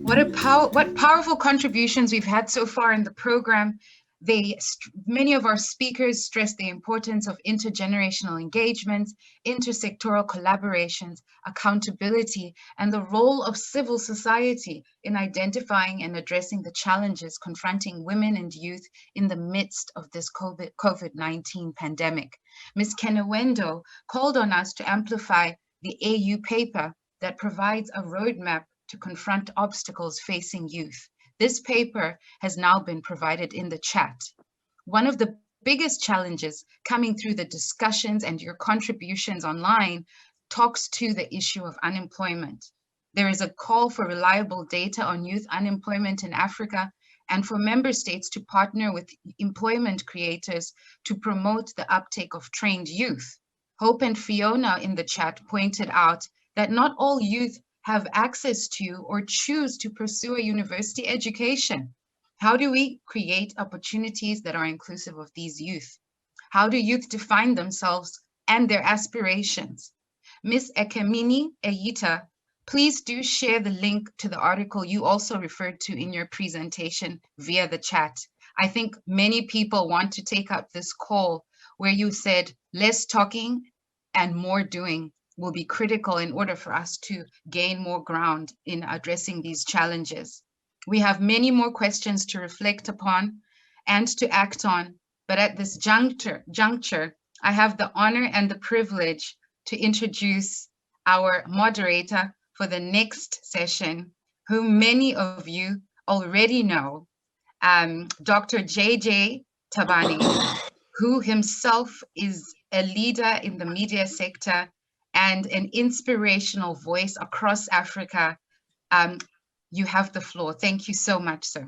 What powerful contributions we've had so far in the program. Many of our speakers stress the importance of intergenerational engagement, intersectoral collaborations, accountability, and the role of civil society in identifying and addressing the challenges confronting women and youth in the midst of this COVID-19 pandemic. Ms. Kenewendo called on us to amplify the AU paper that provides a roadmap to confront obstacles facing youth. This paper has now been provided in the chat. One of the biggest challenges coming through the discussions and your contributions online talks to the issue of unemployment. There is a call for reliable data on youth unemployment in Africa and for member states to partner with employment creators to promote the uptake of trained youth. Hope and Fiona in the chat pointed out that not all youth have access to or choose to pursue a university education. How do we create opportunities that are inclusive of these youth? How do youth define themselves and their aspirations? Ms. Ekemini Eyita, please do share the link to the article you also referred to in your presentation via the chat. I think many people want to take up this call where you said less talking and more doing will be critical in order for us to gain more ground in addressing these challenges. We have many more questions to reflect upon and to act on, but at this juncture, I have the honor and the privilege to introduce our moderator for the next session, whom many of you already know, Dr. JJ Tabane, who himself is a leader in the media sector and an inspirational voice across Africa. You have the floor. Thank you so much, sir.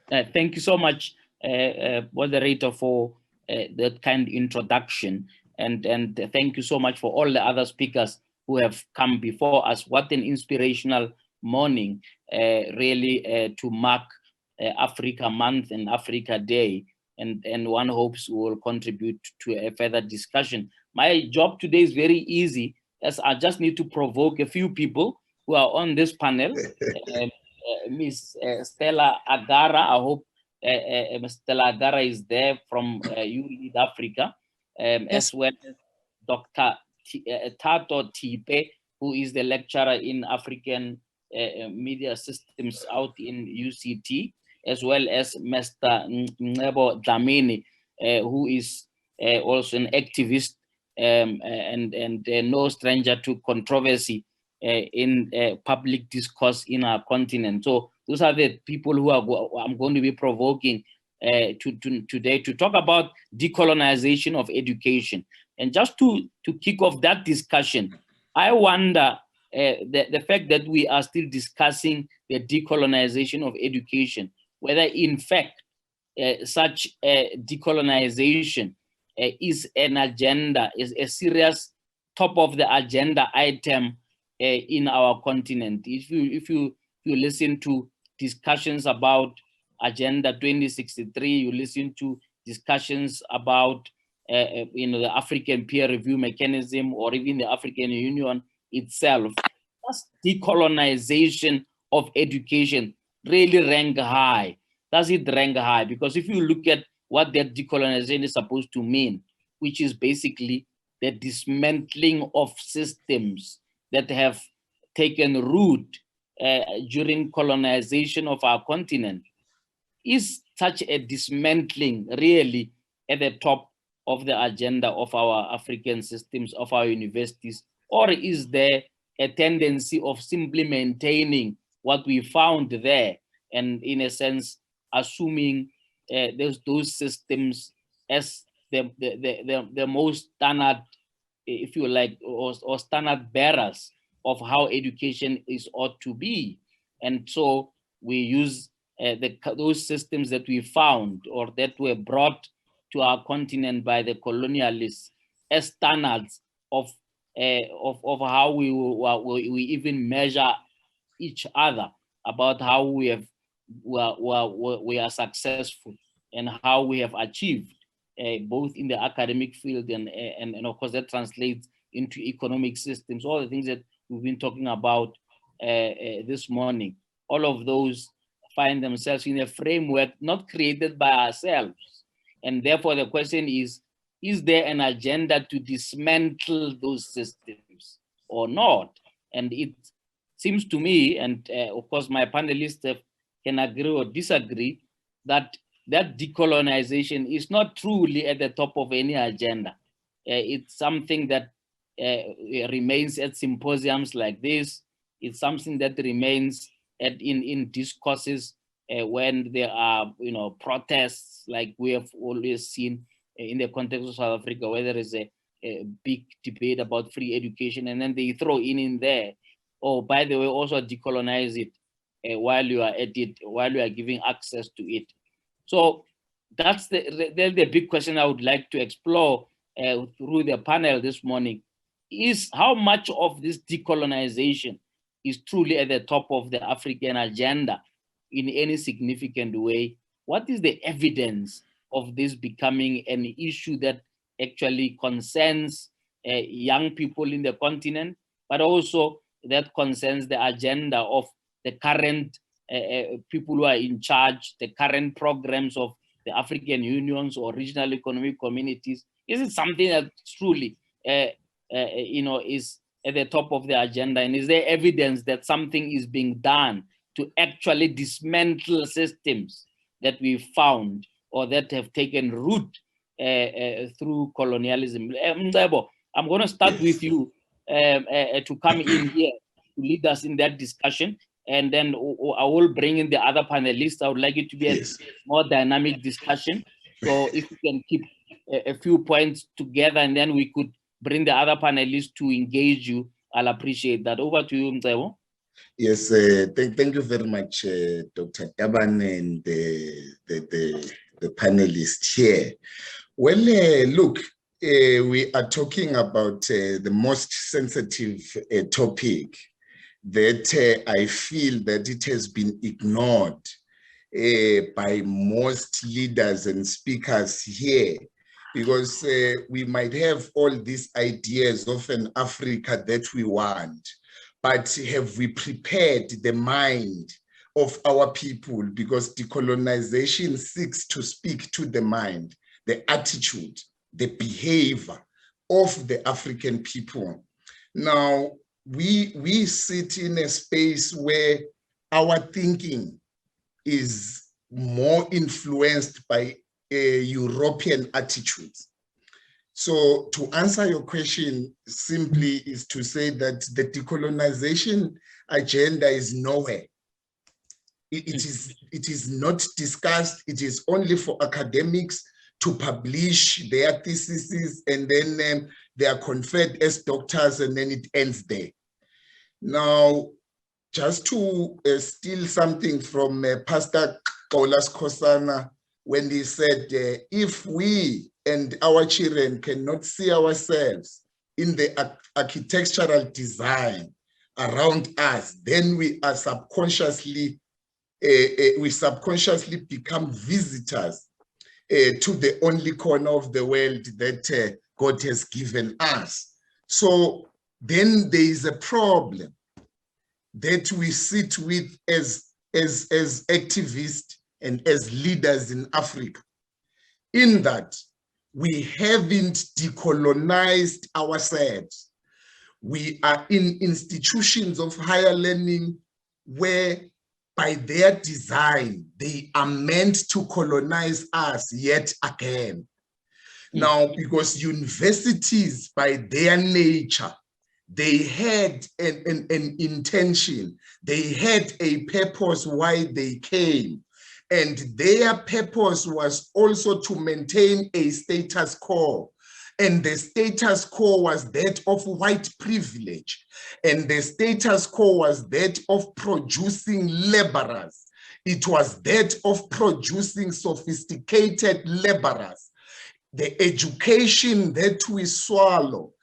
Thank you so much, moderator, for that kind introduction. And thank you so much for all the other speakers who have come before us. What an inspirational morning, really, to mark Africa Month and Africa Day. And one hopes we will contribute to a further discussion. My job today is very easy, as I just need to provoke a few people who are on this panel. Ms. Stella Agara, I hope Ms. Stella Agara is there from You Lead Africa, yes. As well as Dr. Tato Tipe, who is the lecturer in African media systems out in UCT, as well as Mr. Mcebo Dlamini, who is also an activist and no stranger to controversy in public discourse in our continent. So those are the people who I'm going to be provoking today to talk about decolonization of education. And just to kick off that discussion, I wonder the fact that we are still discussing the decolonization of education, whether in fact such decolonization is an agenda, is a serious top of the agenda item in our continent. If you listen to discussions about Agenda 2063, you listen to discussions about the African peer review mechanism, or even the African Union itself, does decolonization of education really rank high? Does it rank high? Because if you look at what that decolonization is supposed to mean, which is basically the dismantling of systems that have taken root during colonization of our continent, is such a dismantling really at the top of the agenda of our African systems, of our universities? Or is there a tendency of simply maintaining what we found there and, in a sense, assuming those systems as the most standard, if you like, or standard bearers of how education is ought to be? And so we use those systems that we found or that were brought to our continent by the colonialists as standards of how we even measure each other, about how we are successful and how we have achieved, both in the academic field and of course that translates into economic systems, all the things that we've been talking about this morning. all of those find themselves in a framework not created by ourselves. And therefore the question is there an agenda to dismantle those systems or not? And it seems to me, and of course my panelists can agree or disagree, that decolonization is not truly at the top of any agenda. It's something that remains at symposiums like this. It's something that remains in discourses when there are, protests, like we have always seen in the context of South Africa, where there is a big debate about free education, and then they throw in there, oh, by the way, also decolonize it while you are at it, while you are giving access to it. So that's the big question I would like to explore through the panel this morning, is how much of this decolonization is truly at the top of the African agenda in any significant way? What is the evidence of this becoming an issue that actually concerns young people in the continent, but also that concerns the agenda of the current people who are in charge, the current programs of the African unions or regional economic communities? Is it something that truly, is at the top of the agenda? And is there evidence that something is being done to actually dismantle systems that we found or that have taken root through colonialism? Mcebo, I'm going to start with you to come in here to lead us in that discussion. And then I will bring in the other panelists. I would like it to be a more dynamic discussion. So if you can keep a few points together, and then we could bring the other panelists to engage you, I'll appreciate that. Over to you, Mcebo. Yes, thank you very much, Dr. Taban and the panelists here. Well, look, we are talking about the most sensitive topic that I feel that it has been ignored by most leaders and speakers here, because we might have all these ideas of an Africa that we want, but have we prepared the mind of our people? Because decolonization seeks to speak to the mind, the attitude, the behavior of the African people. Now, we sit in a space where our thinking is more influenced by European attitudes. So to answer your question simply is to say that the decolonization agenda is nowhere. It is not discussed. It is only for academics to publish their theses, and then they are conferred as doctors, and then it ends there. Now, just to steal something from Pastor Kaulas Kosana, when he said, if we and our children cannot see ourselves in the architectural design around us, then we are subconsciously become visitors to the only corner of the world that God has given us. So then there is a problem that we sit with as activists and as leaders in Africa, in that we haven't decolonized ourselves. We are in institutions of higher learning where by their design, they are meant to colonize us yet again. Now, because universities by their nature, they had an intention, they had a purpose why they came. And their purpose was also to maintain a status quo. And the status quo was that of white privilege. And the status quo was that of producing laborers. It was that of producing sophisticated laborers. The education that we swallow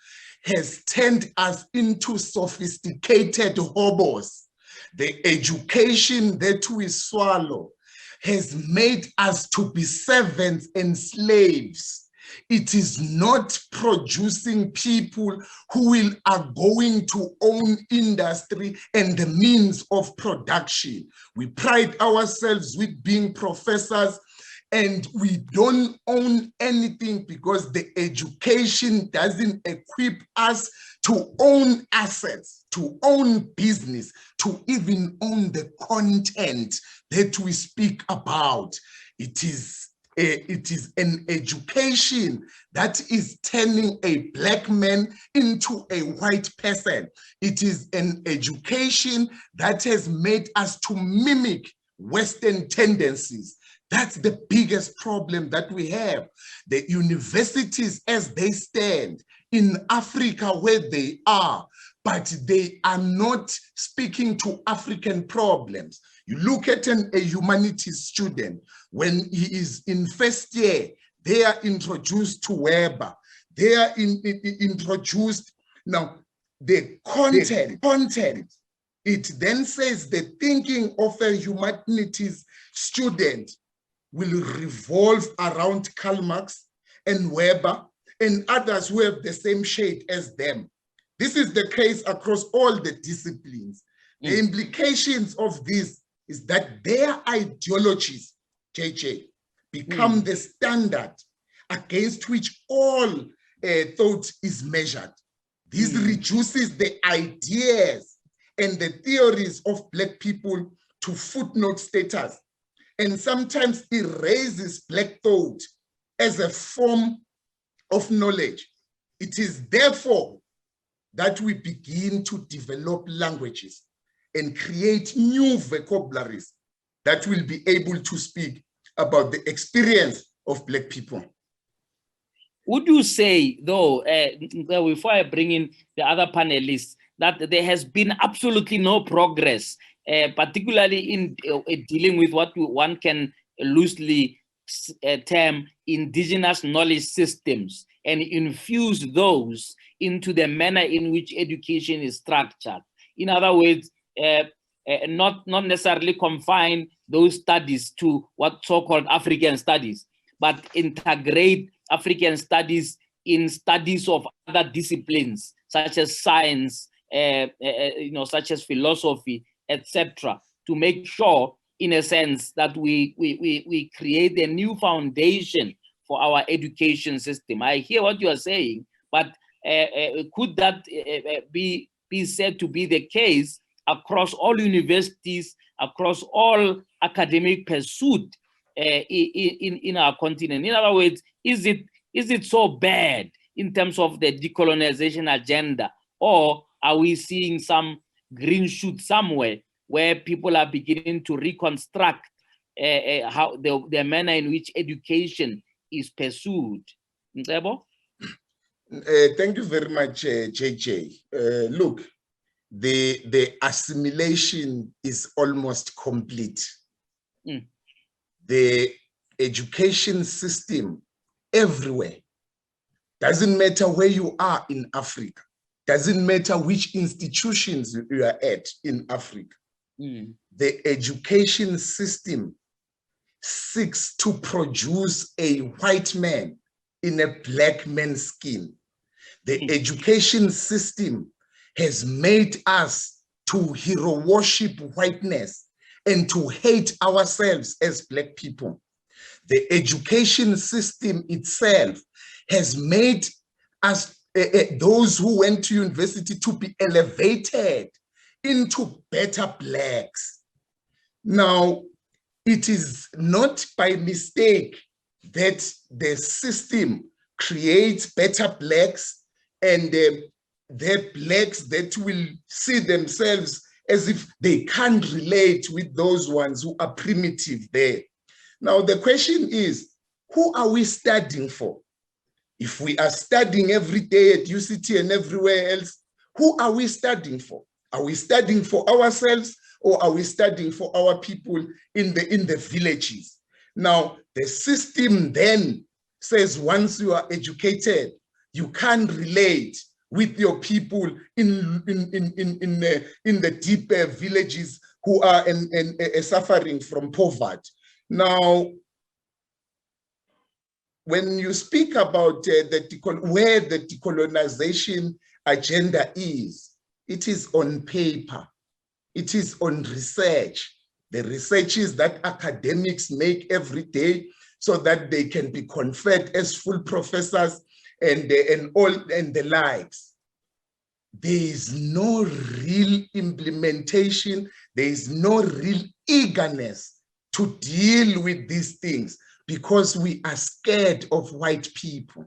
has turned us into sophisticated hobos. The education that we swallow has made us to be servants and slaves. It is not producing people who are going to own industry and the means of production. We pride ourselves with being professors, and we don't own anything because the education doesn't equip us to own assets, to own business, to even own the content that we speak about. It is an education that is turning a black man into a white person. It is an education that has made us to mimic Western tendencies. That's the biggest problem that we have. The universities as they stand in Africa where they are, but they are not speaking to African problems. You look at a humanities student, when he is in first year, they are introduced to Weber. They are introduced, now the content, it then says the thinking of a humanities student will revolve around Karl Marx and Weber and others who have the same shade as them. This is the case across all the disciplines. The implications of this is that their ideologies, JJ, become the standard against which all thought is measured. This reduces the ideas and the theories of Black people to footnote status, and sometimes erases Black thought as a form of knowledge. It is therefore that we begin to develop languages and create new vocabularies that will be able to speak about the experience of Black people. Would you say, though, before I bring in the other panelists, that there has been absolutely no progress, particularly in dealing with what one can loosely term indigenous knowledge systems, and infuse those into the manner in which education is structured? In other words, not necessarily confine those studies to what so-called African studies, but integrate African studies in studies of other disciplines, such as science, such as philosophy, etc., to make sure, in a sense, that we create a new foundation for our education system. I hear what you are saying, but could that be said to be the case across all universities, across all academic pursuit in our continent? In other words, is it so bad in terms of the decolonization agenda, or are we seeing some green shoot somewhere where people are beginning to reconstruct how the manner in which education is pursued? Mcebo? Thank you very much, JJ. Look, the assimilation is almost complete. The education system everywhere, doesn't matter where you are in Africa, doesn't matter which institutions you are at in Africa, the education system seeks to produce a white man in a black man's skin. The education system has made us to hero worship whiteness and to hate ourselves as Black people. The education system itself has made us, those who went to university, to be elevated into better Blacks. Now, it is not by mistake that the system creates better Blacks, and the Blacks that will see themselves as if they can't relate with those ones who are primitive there. Now, the question is, who are we studying for? If we are studying every day at UCT and everywhere else, who are we studying for? Are we studying for ourselves, or are we studying for our people in the villages? Now, the system then says once you are educated, you can't relate with your people in the deep villages who are suffering from poverty. Now, when you speak about where the decolonization agenda is, it is on paper, it is on research. The researches that academics make every day so that they can be conferred as full professors and the likes. There is no real implementation, there is no real eagerness to deal with these things because we are scared of white people.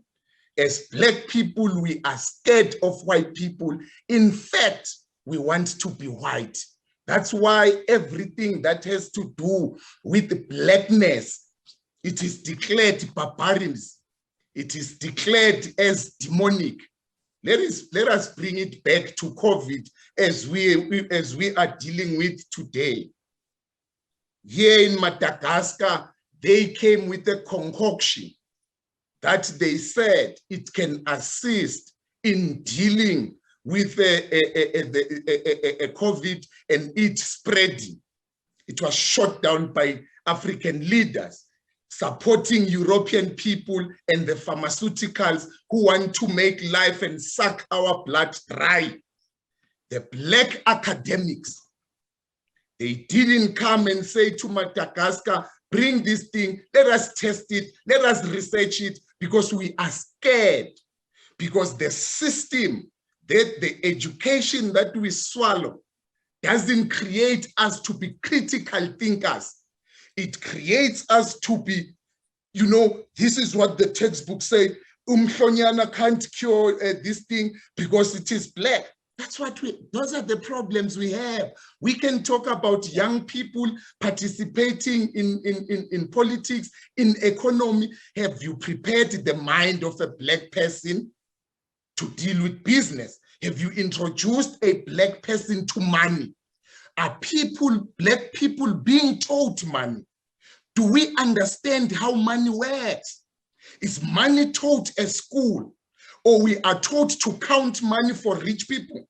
As Black people, we are scared of white people. In fact, we want to be white. That's why everything that has to do with Blackness, it is declared barbarians. It is declared as demonic. Let us bring it back to COVID as we are dealing with today. Here in Madagascar, they came with a concoction that they said it can assist in dealing with a COVID and it spreading. It was shot down by African leaders, supporting European people and the pharmaceuticals who want to make life and suck our blood dry. The Black academics, they didn't come and say to Madagascar, bring this thing, let us test it, let us research it, because we are scared, because the system, the education that we swallow doesn't create us to be critical thinkers. It creates us to be, you know, this is what the textbook say, Umhlonyana can't cure this thing because it is Black. That's what those are the problems we have. We can talk about young people participating in politics, in economy. Have you prepared the mind of a Black person to deal with business? Have you introduced a Black person to money? Are people, Black people, being taught money? Do we understand how money works? Is money taught at school? Or we are taught to count money for rich people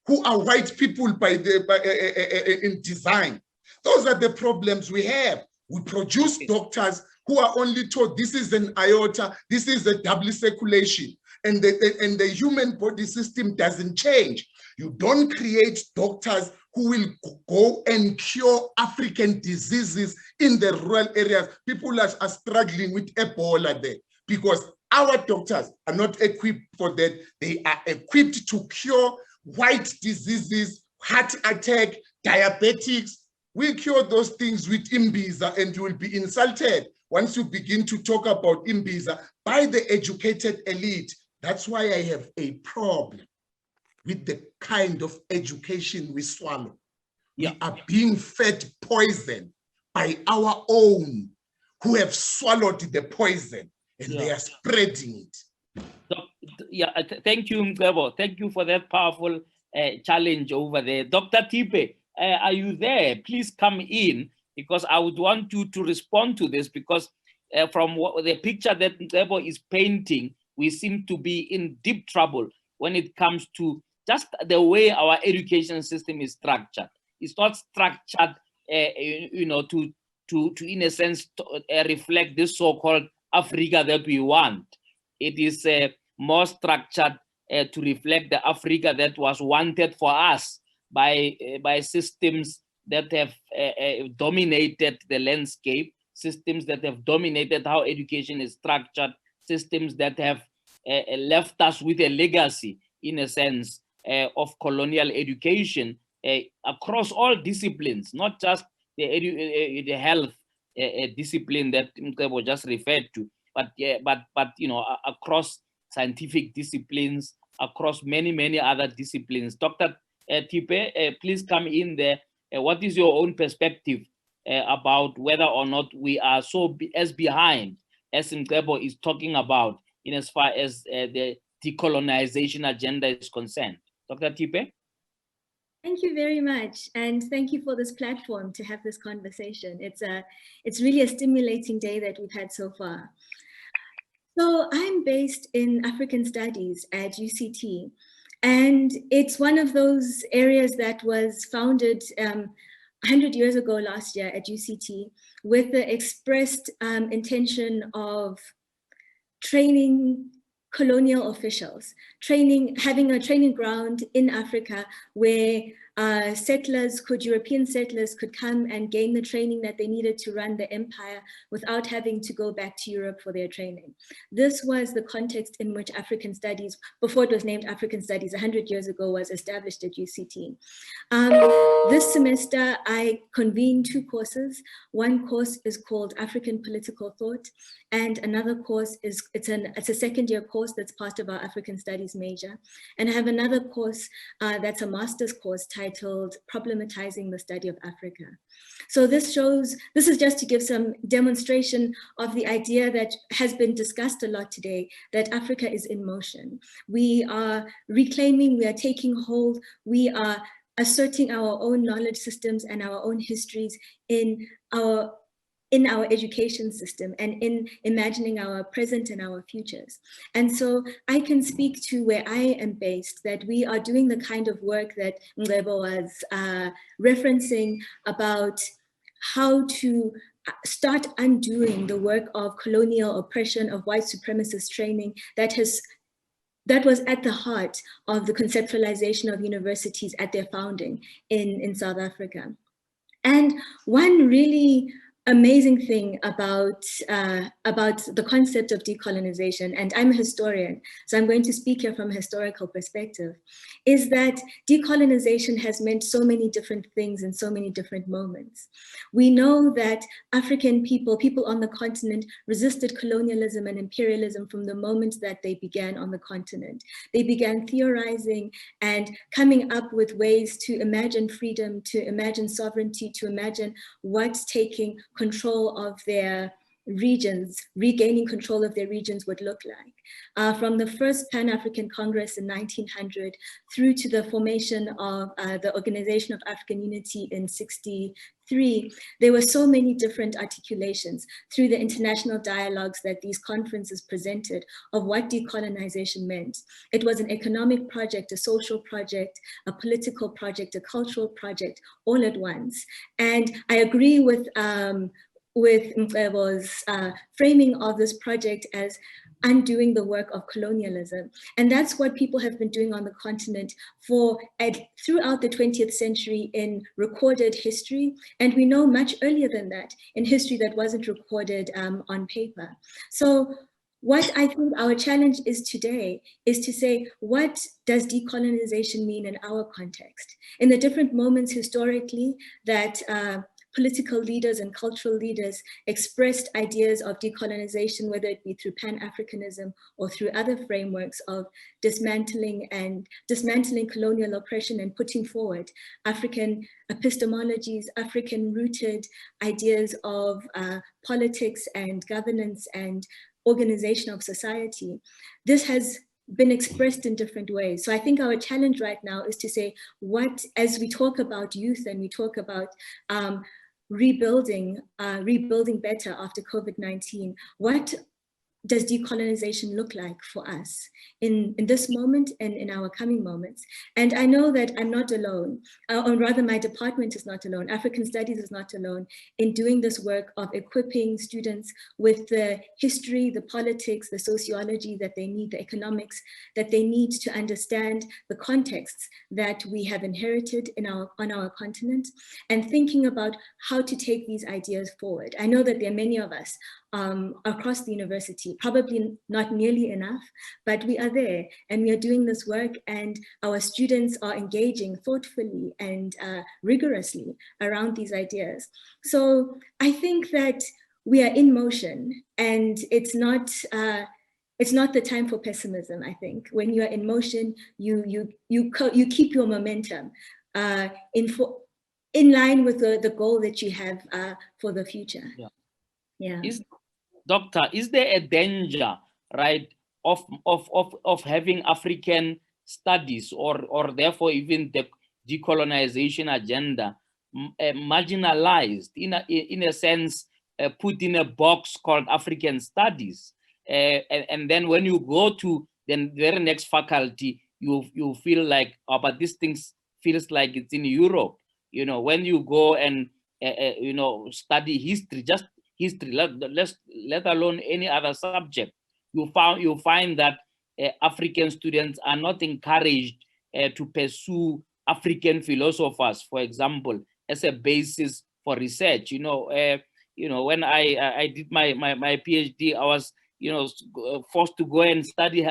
who are white people in design? Those are the problems we have. We produce doctors who are only taught this is an aorta, this is a double circulation, and the human body system doesn't change. You don't create doctors who will go and cure African diseases in the rural areas. People are struggling with Ebola there because our doctors are not equipped for that. They are equipped to cure white diseases, heart attack, diabetics. We cure those things with Imbiza, and you will be insulted once you begin to talk about Imbiza by the educated elite. That's why I have a problem with the kind of education we swallow. Yeah. We are being fed poison by our own who have swallowed the poison, and they are spreading it. Thank you, Mcebo. Thank you for that powerful challenge over there. Dr. Tipe, are you there? Please come in, because I would want you to respond to this, because from the picture that Mcebo is painting, we seem to be in deep trouble when it comes to just the way our education system is structured. It's not structured, you know, to in a sense reflect this so-called Africa that we want. It is more structured to reflect the Africa that was wanted for us by systems that have dominated the landscape, systems that have dominated how education is structured, systems that have left us with a legacy, in a sense, of colonial education across all disciplines, not just the health discipline that Mcebo just referred to, but you know, across scientific disciplines, across many other disciplines. Dr. Tipe, please come in there. What is your own perspective about whether or not we are as behind as Mcebo is talking about in as far as the decolonization agenda is concerned? Dr. Tipe? Thank you very much, and thank you for this platform to have this conversation. It's really a stimulating day that we've had so far. So I'm based in African Studies at UCT, and it's one of those areas that was founded 100 years ago last year at UCT with the expressed intention of training colonial officials, having a training ground in Africa where European settlers could come and gain the training that they needed to run the empire without having to go back to Europe for their training. This was the context in which African studies, before it was named African Studies 100 years ago, was established at UCT. This semester, I convened 2 courses. One course is called African Political Thought, and another course is, it's a second-year course that's part of our African Studies major. And I have another course that's a master's course titled Problematizing the Study of Africa. So this is just to give some demonstration of the idea that has been discussed a lot today, that Africa is in motion. We are reclaiming, we are taking hold, we are asserting our own knowledge systems and our own histories in our education system and in imagining our present and our futures. And so I can speak to where I am based, that we are doing the kind of work that Mcebo was referencing about how to start undoing the work of colonial oppression, of white supremacist training that was at the heart of the conceptualization of universities at their founding in South Africa. And one really amazing thing about the concept of decolonization, and I'm a historian, so I'm going to speak here from a historical perspective, is that decolonization has meant so many different things in so many different moments. We know that African people on the continent, resisted colonialism and imperialism from the moment that they began on the continent. They began theorizing and coming up with ways to imagine freedom, to imagine sovereignty, to imagine what's taking control of their regions, regaining control of their regions would look like. From the first Pan-African Congress in 1900 through to the formation of the Organization of African Unity in 1963, there were so many different articulations through the international dialogues that these conferences presented of what decolonization meant. It was an economic project, a social project, a political project, a cultural project, all at once. And I agree with Mcebo's framing of this project as undoing the work of colonialism. And that's what people have been doing on the continent throughout the 20th century in recorded history. And we know much earlier than that in history that wasn't recorded on paper. So what I think our challenge is today is to say, what does decolonization mean in our context? In the different moments historically that political leaders and cultural leaders expressed ideas of decolonization, whether it be through Pan-Africanism or through other frameworks of dismantling colonial oppression and putting forward African epistemologies, African-rooted ideas of politics and governance and organization of society. This has been expressed in different ways. So I think our challenge right now is to say, as we talk about youth and we talk about rebuilding better after COVID-19, what does decolonization look like for us in this moment and in our coming moments? And I know that I'm not alone, or rather my department is not alone, African Studies is not alone in doing this work of equipping students with the history, the politics, the sociology that they need, the economics that they need to understand the contexts that we have inherited on our continent, and thinking about how to take these ideas forward. I know that there are many of us across the university, probably not nearly enough, but we are there and we are doing this work, and our students are engaging thoughtfully and rigorously around these ideas. So I think that we are in motion, and it's not the time for pessimism. I think when you are in motion, you keep your momentum in line with the goal that you have for the future. Yeah. Doctor, is there a danger, right, of having African studies or therefore even the decolonization agenda marginalized, in a sense, put in a box called African studies? And then when you go to the very next faculty, you feel like, oh, but this thing feels like it's in Europe. You know, when you go and study history, just history, let alone any other subject, you find that African students are not encouraged to pursue African philosophers, for example, as a basis for research. When I did my PhD, I was forced to go and study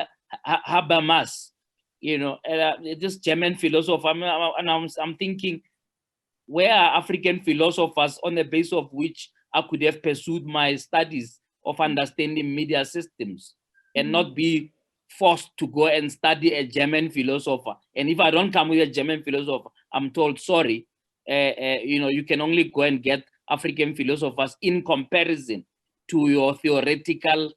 Habermas, this German philosopher. And I'm thinking, where are African philosophers on the basis of which I could have pursued my studies of understanding media systems, and not be forced to go and study a German philosopher? And if I don't come with a German philosopher, I'm told, sorry, you can only go and get African philosophers in comparison to your theoretical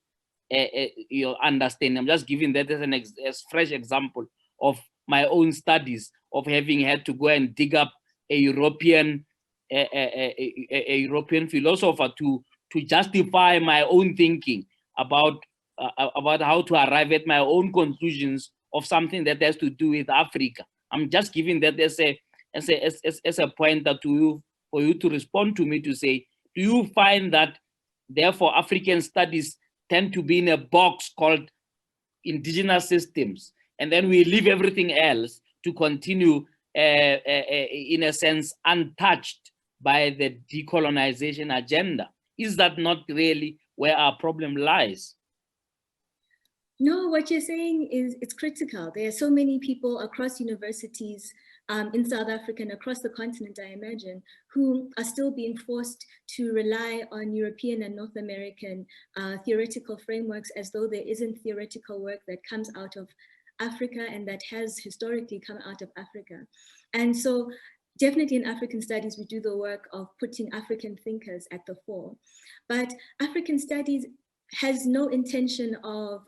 your understanding. I'm just giving that as a fresh example of my own studies, of having had to go and dig up a European European philosopher to justify my own thinking about how to arrive at my own conclusions of something that has to do with Africa. I'm just giving that as a pointer to you, for you to respond to me, to say, do you find that therefore African studies tend to be in a box called indigenous systems, and then we leave everything else to continue in a sense untouched by the decolonization agenda? Is that not really where our problem lies? No, what you're saying is it's critical. There are so many people across universities in South Africa and across the continent, I imagine, who are still being forced to rely on European and North American theoretical frameworks, as though there isn't theoretical work that comes out of Africa and that has historically come out of Africa. And so definitely in African studies, we do the work of putting African thinkers at the fore. But African studies has no intention of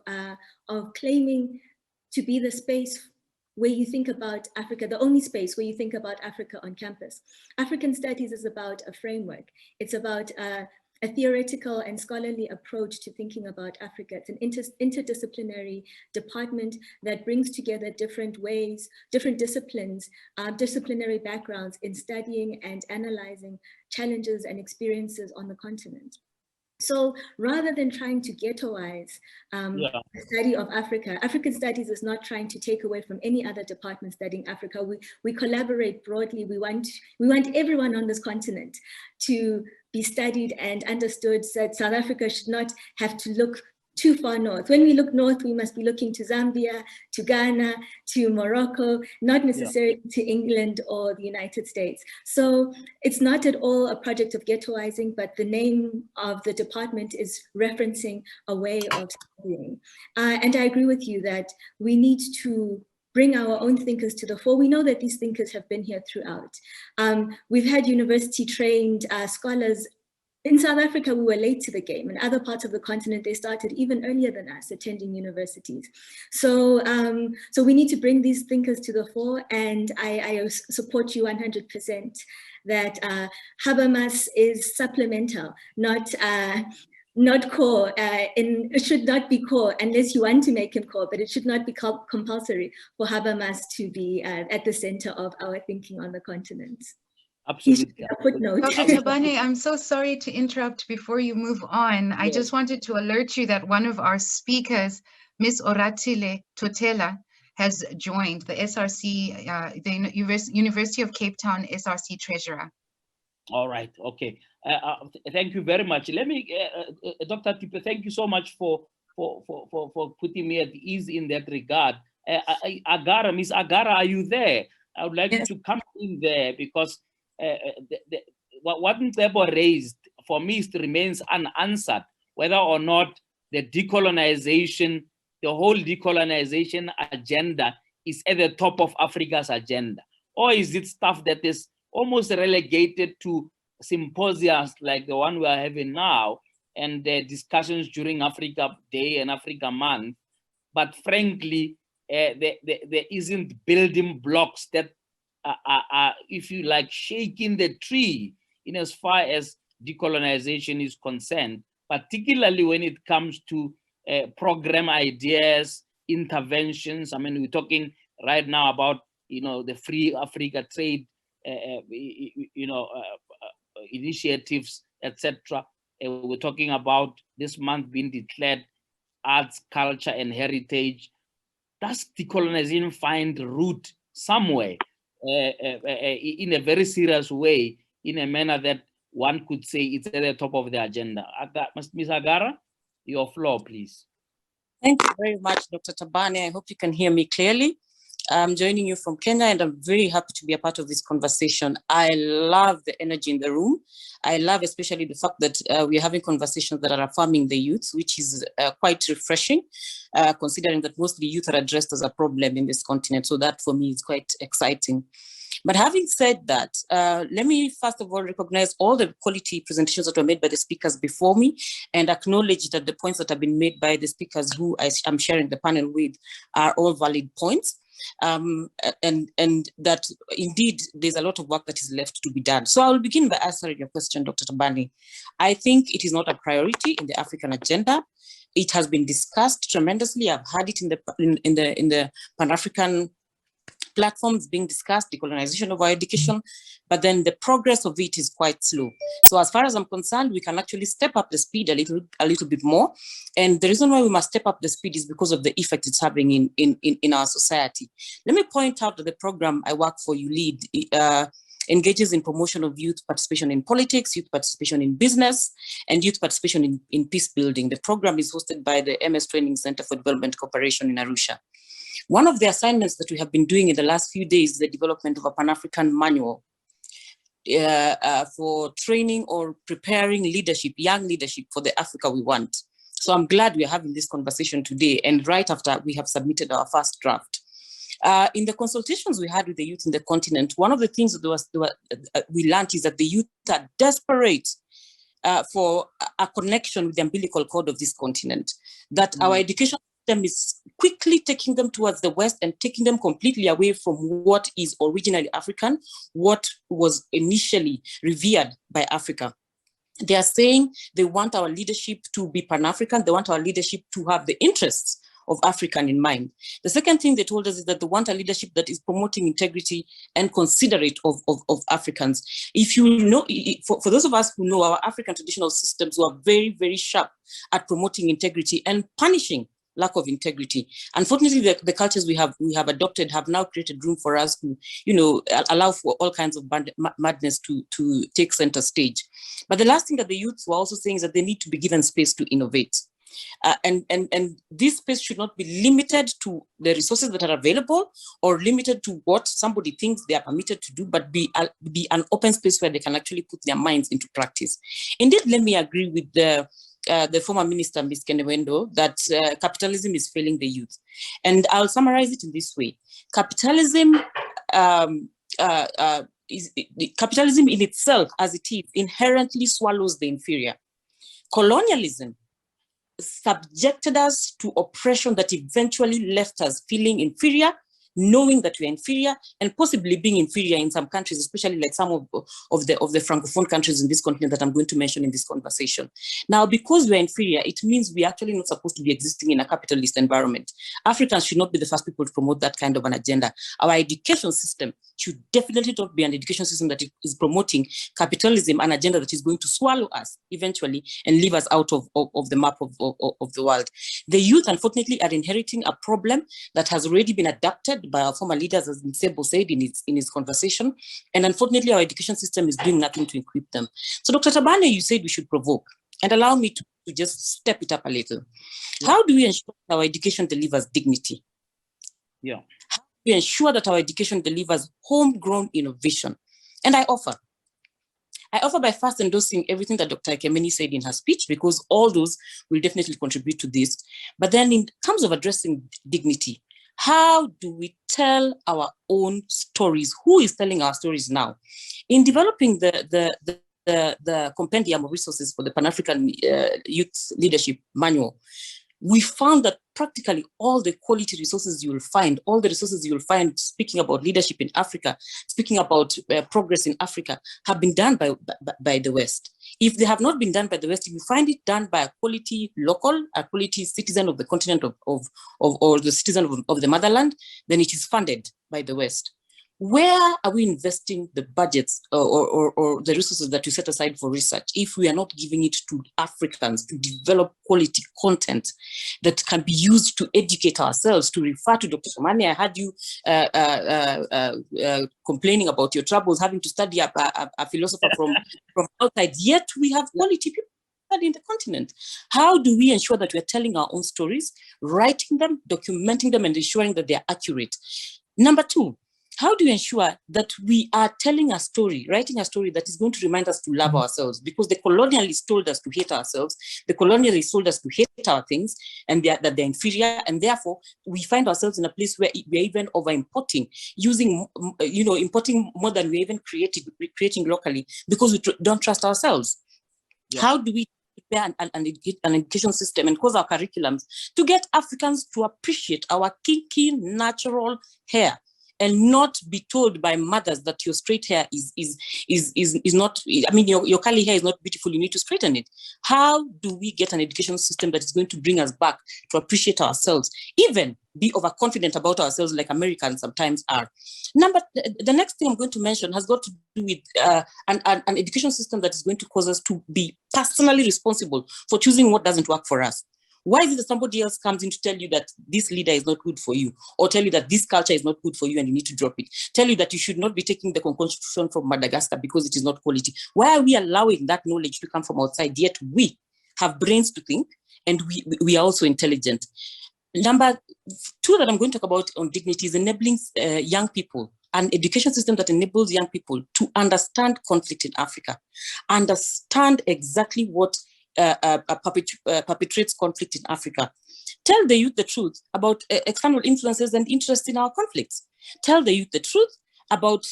claiming to be the space where you think about Africa, the only space where you think about Africa on campus. African studies is about a framework. It's about a theoretical and scholarly approach to thinking about Africa. It's an interdisciplinary department that brings together different ways, different disciplines, disciplinary backgrounds in studying and analyzing challenges and experiences on the continent. So rather than trying to ghettoize the study of Africa, African studies is not trying to take away from any other department studying Africa. We collaborate broadly. We want everyone on this continent to be studied and understood, so that South Africa should not have to look too far north. When we look north, we must be looking to Zambia, to Ghana, to Morocco, not necessarily to England or the United States. So it's not at all a project of ghettoizing, but the name of the department is referencing a way of studying. And I agree with you that we need to bring our own thinkers to the fore. We know that these thinkers have been here throughout. We've had university trained scholars. In South Africa, we were late to the game. In other parts of the continent, they started even earlier than us, attending universities. So, so we need to bring these thinkers to the fore, and I support you 100% that Habermas is supplemental, not core. It should not be core unless you want to make him core, but it should not be compulsory for Habermas to be at the center of our thinking on the continent. Absolutely. Dr. Thabane, I'm so sorry to interrupt before you move on. I just wanted to alert you that one of our speakers, Ms. Oratile Thothela, has joined the SRC, the University of Cape Town SRC Treasurer. All right. Okay. Thank you very much. Let me, Dr. Tipe, thank you so much for putting me at ease in that regard. Agara, Miss Agara, are you there? I would like you to come in there, because what Mcebo raised, for me, still remains unanswered, whether or not the decolonization, the whole decolonization agenda is at the top of Africa's agenda, or is it stuff that is almost relegated to symposia like the one we are having now, and the discussions during Africa Day and Africa Month, but frankly, there isn't building blocks that are, if you like, shaking the tree in as far as decolonization is concerned, particularly when it comes to program ideas, interventions. I mean, we're talking right now about, the Free Africa Trade, initiatives, etc. We're talking about this month being declared arts, culture, and heritage, does decolonization find root somewhere in a very serious way, in a manner that one could say it's at the top of the agenda? Ms. Agara, your floor, please. Thank you very much, Dr. Thabane. I hope you can hear me clearly. I'm joining you from Kenya, and I'm very happy to be a part of this conversation. I love the energy in the room. I love especially the fact that we're having conversations that are affirming the youth, which is quite refreshing, considering that mostly youth are addressed as a problem in this continent. So that for me is quite exciting. But having said that, let me first of all recognize all the quality presentations that were made by the speakers before me, and acknowledge that the points that have been made by the speakers who I'm sharing the panel with are all valid points. And that indeed there's a lot of work that is left to be done. So I will begin by answering your question, Dr. Thabane. I think it is not a priority in the African agenda. It has been discussed tremendously. I've had it in the Pan-African platforms being discussed, decolonization of our education, but then the progress of it is quite slow. So as far as I'm concerned, we can actually step up the speed a little bit more. And the reason why we must step up the speed is because of the effect it's having in our society. Let me point out that the program I work for, you lead, engages in promotion of youth participation in politics, youth participation in business, and youth participation in peace building. The program is hosted by the MS Training Center for Development Cooperation in Arusha. One of the assignments that we have been doing in the last few days is the development of a Pan-African manual for training or preparing leadership, young leadership for the Africa we want. So I'm glad we are having this conversation today, and right after we have submitted our first draft. In the consultations we had with the youth in the continent, one of the things that we learned is that the youth are desperate for a connection with the umbilical cord of this continent, that our education system is quickly taking them towards the West and taking them completely away from what is originally African, what was initially revered by Africa. They are saying they want our leadership to be Pan-African, they want our leadership to have the interests of African in mind. The second thing they told us is that they want a leadership that is promoting integrity and considerate of Africans. If you know, for those of us who know our African traditional systems, who are very, very sharp at promoting integrity and punishing lack of integrity. Unfortunately, the cultures we have adopted have now created room for us to, allow for all kinds of madness to take center stage. But the last thing that the youths were also saying is that they need to be given space to innovate. And this space should not be limited to the resources that are available or limited to what somebody thinks they are permitted to do, but be an open space where they can actually put their minds into practice. Indeed, let me agree with the former minister, Ms. Kenewendo, that capitalism is failing the youth. And I'll summarize it in this way. Capitalism capitalism in itself, as it is, inherently swallows the inferior. Colonialism subjected us to oppression that eventually left us feeling inferior, knowing that we're inferior, and possibly being inferior in some countries, especially like some of the Francophone countries in this continent that I'm going to mention in this conversation. Now, because we're inferior, it means we're actually not supposed to be existing in a capitalist environment. Africans should not be the first people to promote that kind of an agenda. Our education system should definitely not be an education system that is promoting capitalism, an agenda that is going to swallow us eventually and leave us out of the map of the world. The youth, unfortunately, are inheriting a problem that has already been adapted by our former leaders, as Mcebo said in his conversation. And unfortunately, our education system is doing nothing to equip them. So Dr. Thabane, you said we should provoke, and allow me to just step it up a little. Yeah. How do we ensure that our education delivers dignity? Yeah. How do we ensure that our education delivers homegrown innovation? And I offer by first endorsing everything that Dr. Dlamini said in her speech, because all those will definitely contribute to this. But then in terms of addressing dignity, how do we tell our own stories? Who is telling our stories now? In developing the compendium of resources for the Pan-African Youth Leadership Manual, we found that practically all the quality resources you will find, all the resources you will find speaking about leadership in Africa, speaking about progress in Africa, have been done by the West. If they have not been done by the West, if you find it done by a quality local, a quality citizen of the continent or the citizen of the motherland, then it is funded by the West. where are we investing the budgets or the resources that we set aside for research if we are not giving it to Africans to develop quality content that can be used to educate ourselves, to refer to Dr. Somani? I heard you complaining about your troubles having to study a philosopher from outside, yet we have quality people in the continent. How do we ensure that we are telling our own stories, writing them, documenting them, and ensuring that they are accurate? Number two, how do you ensure that we are telling a story, writing a story that is going to remind us to love ourselves? Because the colonialists told us to hate ourselves, the colonialists told us to hate our things, and that they're inferior, and therefore we find ourselves in a place where we're even over-importing, importing more than we're even creating locally, because we don't trust ourselves. Yeah. How do we prepare an education system and cause our curriculums to get Africans to appreciate our kinky natural hair and not be told by mothers that your straight hair is not, I mean, your curly hair is not beautiful, you need to straighten it? How do we get an education system that is going to bring us back to appreciate ourselves, even be overconfident about ourselves like Americans sometimes are? The next thing I'm going to mention has got to do with an education system that is going to cause us to be personally responsible for choosing what doesn't work for us. Why is it that somebody else comes in to tell you that this leader is not good for you, or tell you that this culture is not good for you and you need to drop it, tell you that you should not be taking the constitution from Madagascar because it is not quality? Why are we allowing that knowledge to come from outside, yet we have brains to think and we are also intelligent? Number two that I'm going to talk about on dignity is enabling young people, an education system that enables young people to understand conflict in Africa, understand exactly what perpetrates conflict in Africa. Tell the youth the truth about external influences and interests in our conflicts. Tell the youth the truth about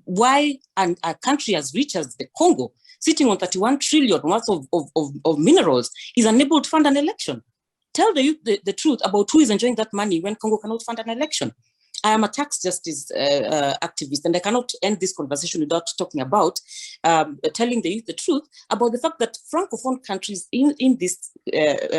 why a country as rich as the Congo, sitting on 31 trillion worth of minerals, is unable to fund an election. Tell the youth the truth about who is enjoying that money when Congo cannot fund an election. I am a tax justice activist, and I cannot end this conversation without talking about telling the youth the truth about the fact that Francophone countries in this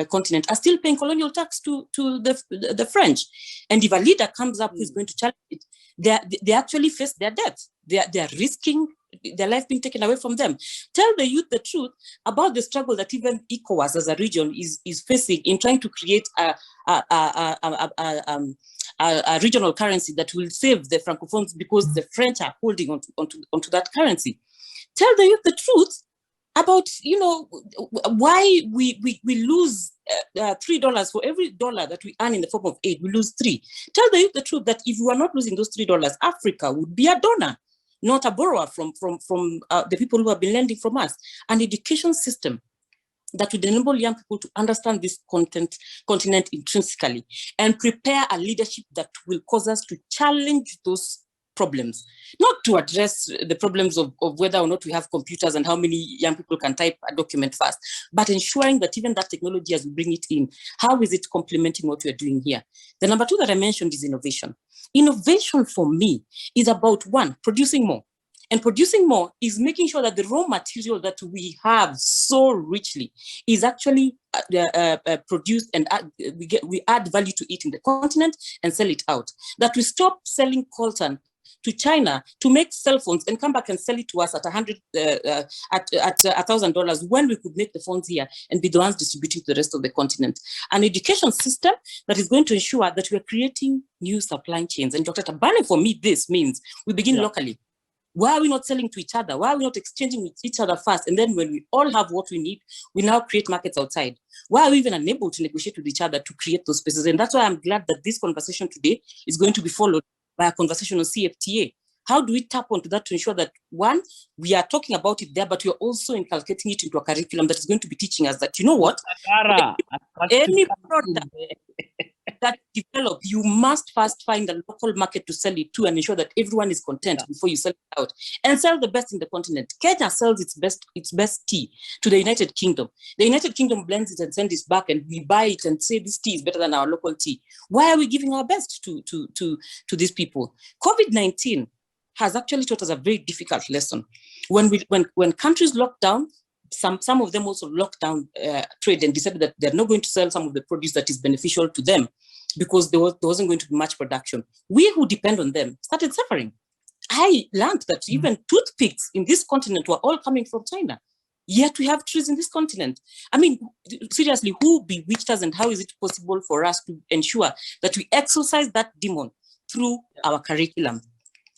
continent are still paying colonial tax to the French. And if a leader comes up who is going to challenge it, they actually face their death. They are risking their life being taken away from them. Tell the youth the truth about the struggle that even ECOWAS as a region is facing in trying to create a regional currency that will save the Francophones because the French are holding onto that currency. Tell the youth the truth about, why we lose $3 for every dollar that we earn in the form of aid. We lose 3. Tell the youth the truth that if we were not losing those $3, Africa would be a donor, not a borrower from the people who have been lending from us. An education system that would enable young people to understand this continent intrinsically and prepare a leadership that will cause us to challenge those problems, not to address the problems of whether or not we have computers and how many young people can type a document fast, but ensuring that even that technology, as we bring it in, how is it complementing what we're doing here? The number 2 that I mentioned is innovation. Innovation for me is about, 1, producing more. And producing more is making sure that the raw material that we have so richly is actually produced, and we add value to it in the continent and sell it out. That we stop selling coltan to China to make cell phones and come back and sell it to us at $1,000 when we could make the phones here and be the ones distributing to the rest of the continent. An education system that is going to ensure that we are creating new supply chains. And Dr. Tabane, for me, this means we begin locally. Why are we not selling to each other? Why are we not exchanging with each other first? And then when we all have what we need, we now create markets outside. Why are we even unable to negotiate with each other to create those spaces? And that's why I'm glad that this conversation today is going to be followed by a conversation on CFTA. How do we tap onto that to ensure that, 1, we are talking about it there, but we're also inculcating it into a curriculum that is going to be teaching us that, you know what, any product that develop, you must first find a local market to sell it to and ensure that everyone is content before you sell it out, and sell the best in the continent. Kenya sells its best tea to the United Kingdom. The United Kingdom blends it and sends it back, and we buy it and say this tea is better than our local tea. Why are we giving our best to these people? COVID-19 has actually taught us a very difficult lesson. When countries lock down, some of them also locked down trade and decided that they're not going to sell some of the produce that is beneficial to them. because there wasn't going to be much production. We who depend on them started suffering. I learned that even toothpicks in this continent were all coming from China. Yet we have trees in this continent. I mean, seriously, who bewitched us, and how is it possible for us to ensure that we exercise that demon through our curriculum?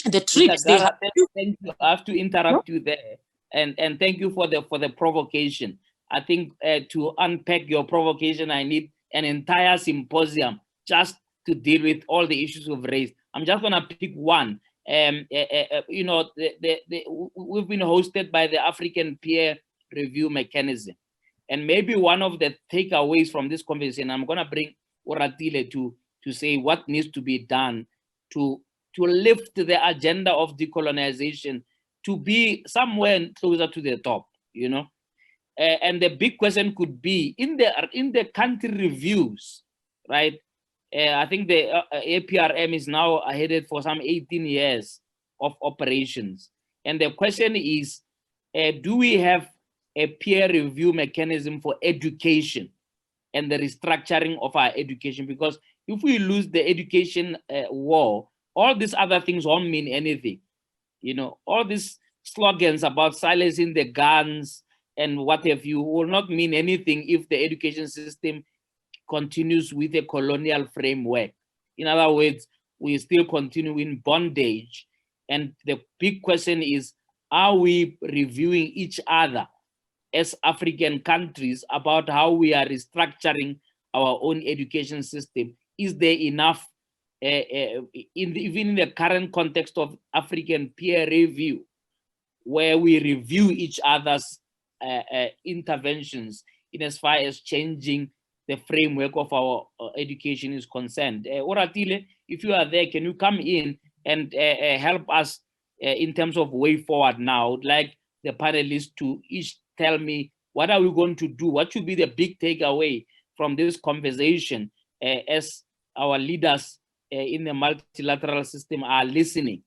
The tricks they have. Thank you. I have to interrupt you there, and thank you for the provocation. I think to unpack your provocation, I need an entire symposium just to deal with all the issues we've raised. I'm just gonna pick one. You know, we've been hosted by the African Peer Review Mechanism, and maybe one of the takeaways from this conversation, I'm gonna bring Oratile to say what needs to be done to lift the agenda of decolonization to be somewhere closer to the top, you know. And the big question could be in the country reviews, right? I think the APRM is now headed for some 18 years of operations. And the question is, do we have a peer review mechanism for education and the restructuring of our education? Because if we lose the education war, all these other things won't mean anything. You know, all these slogans about silencing the guns and what have you will not mean anything if the education system continues with a colonial framework. In other words, we still continue in bondage. And the big question is, are we reviewing each other as African countries about how we are restructuring our own education system? Is there enough, even in the current context of African peer review, where we review each other's interventions in as far as changing the framework of our education is concerned? Oratile, if you are there, can you come in and help us in terms of way forward now? I'd like the panelists to each tell me, what are we going to do? What should be the big takeaway from this conversation as our leaders in the multilateral system are listening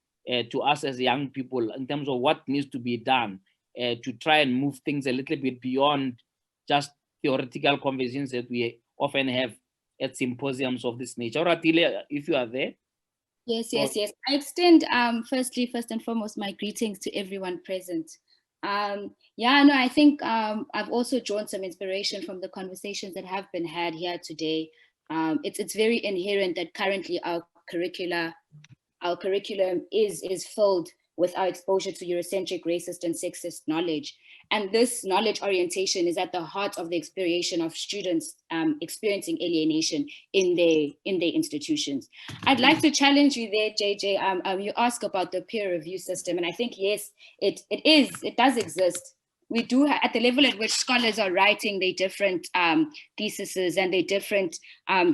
to us as young people in terms of what needs to be done to try and move things a little bit beyond just theoretical conversations that we often have at symposiums of this nature? Oratile, if you are there. Yes. I extend first and foremost my greetings to everyone present. I think I've also drawn some inspiration from the conversations that have been had here today. It's very inherent that currently our curriculum is filled with our exposure to Eurocentric, racist, and sexist knowledge. And this knowledge orientation is at the heart of the experience of students experiencing alienation in their institutions. I'd like to challenge you there, JJ. You ask about the peer review system, and I think, yes, it does exist. We do, at the level at which scholars are writing their different theses and their different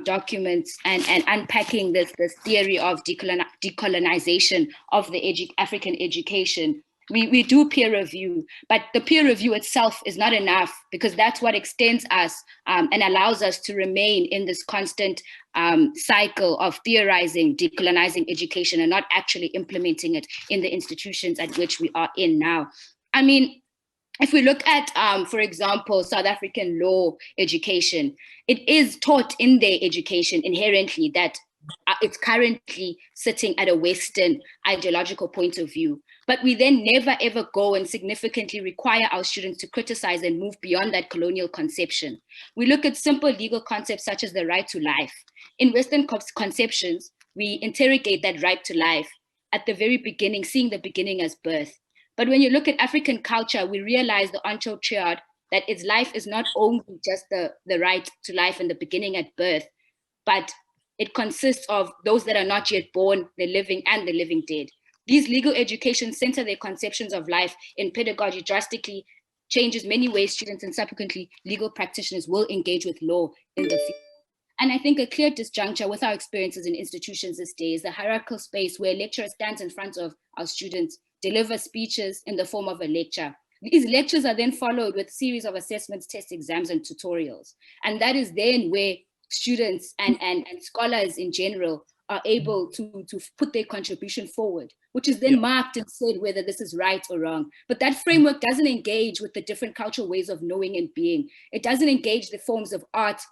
documents and unpacking this theory of decolonization of the African education. We do peer review, but the peer review itself is not enough, because that's what extends us and allows us to remain in this constant cycle of theorizing, decolonizing education and not actually implementing it in the institutions at which we are in now. I mean, if we look at, for example, South African law education, it is taught in their education inherently that it's currently sitting at a Western ideological point of view. But we then never ever go and significantly require our students to criticize and move beyond that colonial conception. We look at simple legal concepts such as the right to life. In Western conceptions, we interrogate that right to life at the very beginning, seeing the beginning as birth. But when you look at African culture, we realize the Untitled Chapter, that its life is not only just the right to life and the beginning at birth, but it consists of those that are not yet born, the living and the living dead. These legal educations center their conceptions of life in pedagogy drastically changes many ways students and subsequently legal practitioners will engage with law in the field. And I think a clear disjuncture with our experiences in institutions this day is the hierarchical space where a lecturer stands in front of our students, delivers speeches in the form of a lecture. These lectures are then followed with a series of assessments, tests, exams, and tutorials. And that is then where students and scholars in general are able to put their contribution forward, which is then marked and said whether this is right or wrong. But that framework doesn't engage with the different cultural ways of knowing and being. It doesn't engage the forms of art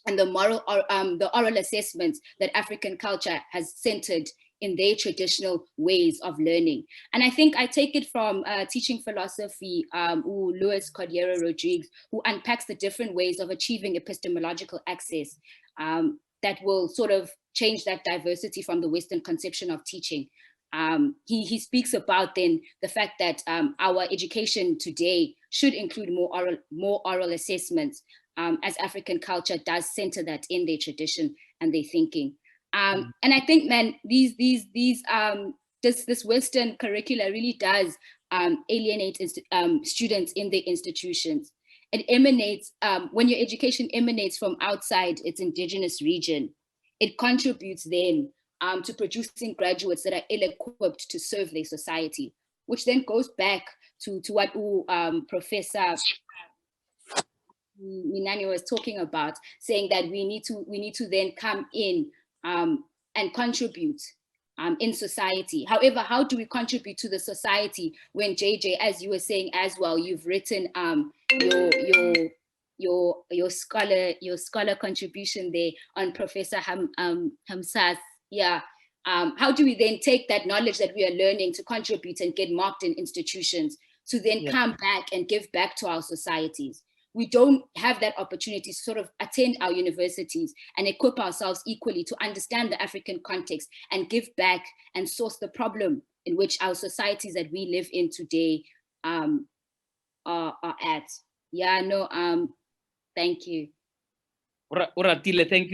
and the oral assessments that African culture has centered in their traditional ways of learning. And I think I take it from teaching philosophy, Luis Cordero Rodriguez, who unpacks the different ways of achieving epistemological access that will sort of change that diversity from the Western conception of teaching. He speaks about then the fact that our education today should include more oral assessments, as African culture does center that in their tradition and their thinking. And I think, man, this Western curricula really does alienate students in their institutions. It emanates, when your education emanates from outside its indigenous region, it contributes then to producing graduates that are ill-equipped to serve their society, which then goes back to what Professor Minani was talking about, saying that we need to then come in and contribute in society. However, how do we contribute to the society when, JJ, as you were saying as well, you've written your scholar contribution there on Professor Hamsas. Yeah. How do we then take that knowledge that we are learning to contribute and get marked in institutions to then come back and give back to our societies? We don't have that opportunity to sort of attend our universities and equip ourselves equally to understand the African context and give back and source the problem in which our societies that we live in today are at. Yeah, no, thank you. Oratile, thank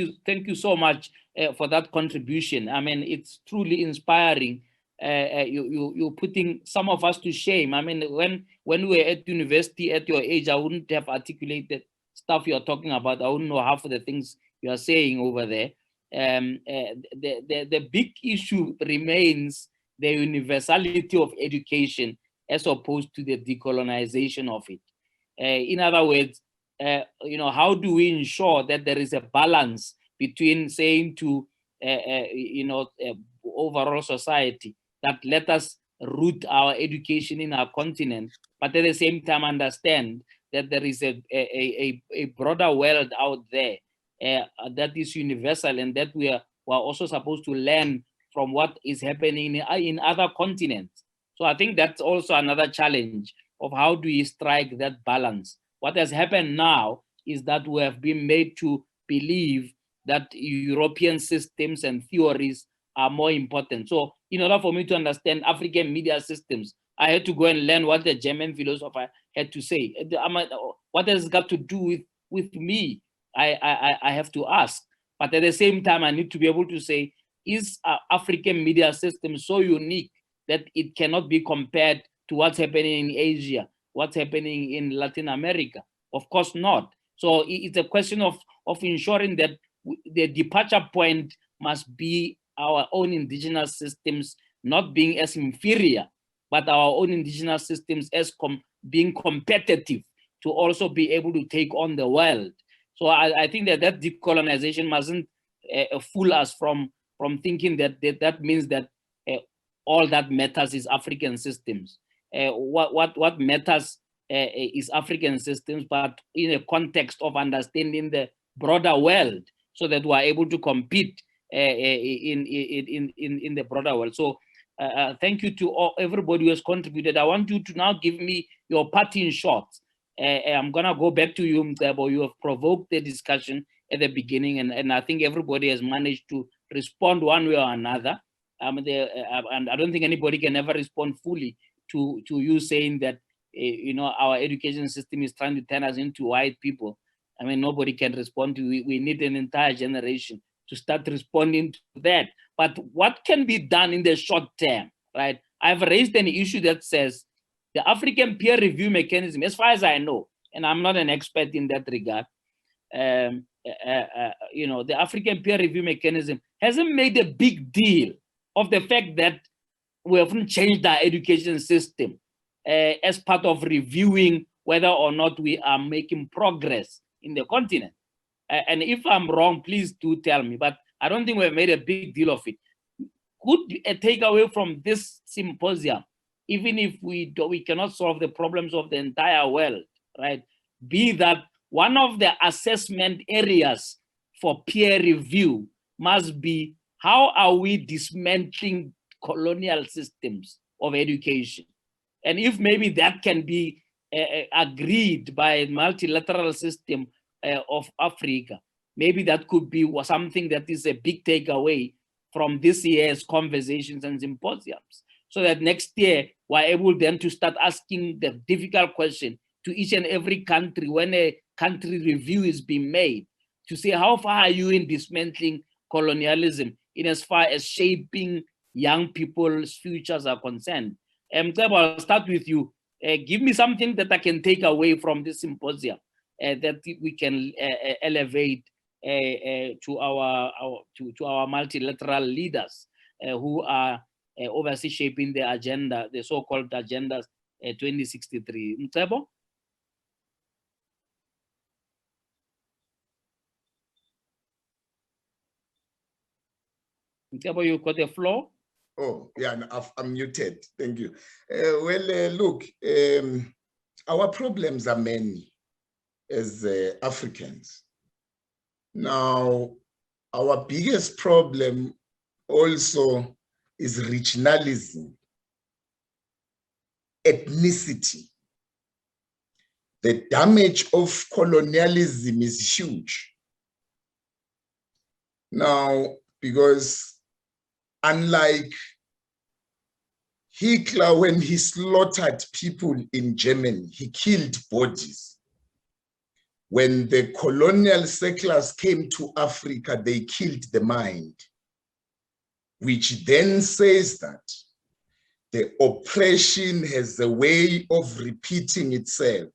you so much for that contribution. I mean, it's truly inspiring. You're putting some of us to shame. I mean, when we were at university at your age, I wouldn't have articulated stuff you're talking about. I wouldn't know half of the things you are saying over there. The big issue remains the universality of education as opposed to the decolonization of it. In other words, how do we ensure that there is a balance between saying to overall society that let us root our education in our continent, but at the same time understand that there is a broader world out there that is universal, and that we are also supposed to learn from what is happening in other continents. So I think that's also another challenge of how do we strike that balance. What has happened now is that we have been made to believe that European systems and theories are more important. So in order for me to understand African media systems, I had to go and learn what the German philosopher had to say. What has got to do with me? I have to ask. But at the same time, I need to be able to say, is African media system so unique that it cannot be compared to what's happening in Asia, what's happening in Latin America? Of course not. So it's a question of ensuring that the departure point must be our own indigenous systems not being as inferior, but our own indigenous systems as being competitive to also be able to take on the world. So I think that decolonization mustn't fool us from thinking that means that all that matters is African systems. What matters is African systems, but in a context of understanding the broader world, so that we are able to compete in the broader world. So thank you to everybody who has contributed. I want you to now give me your parting shots. I'm gonna go back to you, Mcebo. You have provoked the discussion at the beginning, and I think everybody has managed to respond one way or another. And I don't think anybody can ever respond fully to you saying that our education system is trying to turn us into white people. I mean, nobody can respond to it. We need an entire generation to start responding to that. But what can be done in the short term, right? I've raised an issue that says the African peer review mechanism, as far as I know, and I'm not an expert in that regard, the African peer review mechanism hasn't made a big deal of the fact that we haven't changed our education system as part of reviewing whether or not we are making progress in the continent. And if I'm wrong, please do tell me, but I don't think we've made a big deal of it. Could a takeaway from this symposium, even if we cannot solve the problems of the entire world, right, be that one of the assessment areas for peer review must be, how are we dismantling colonial systems of education? And if maybe that can be agreed by multilateral system of Africa, maybe that could be something that is a big takeaway from this year's conversations and symposiums, so that next year we're able then to start asking the difficult question to each and every country when a country review is being made, to say how far are you in dismantling colonialism in as far as shaping young people's futures are concerned. Mcebo, I'll start with you. Give me something that I can take away from this symposium that we can elevate to our multilateral leaders who are obviously shaping the agenda, the so-called Agenda 2063. Mcebo? Mcebo, you got the floor. Oh, yeah, I'm muted. Thank you. Look, our problems are many as Africans. Now, our biggest problem also is regionalism, ethnicity. The damage of colonialism is huge. Now, because unlike Hitler, when he slaughtered people in Germany, he killed bodies. When the colonial settlers came to Africa, they killed the mind, which then says that the oppression has a way of repeating itself.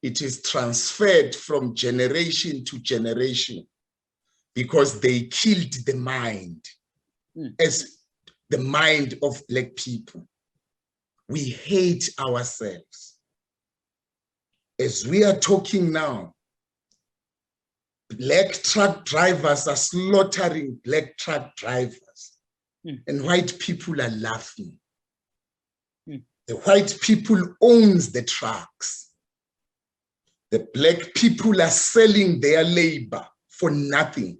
It is transferred from generation to generation because they killed the mind. As the mind of Black people. We hate ourselves. As we are talking now, Black truck drivers are slaughtering Black truck drivers, and white people are laughing. The white people owns the trucks. The Black people are selling their labor for nothing,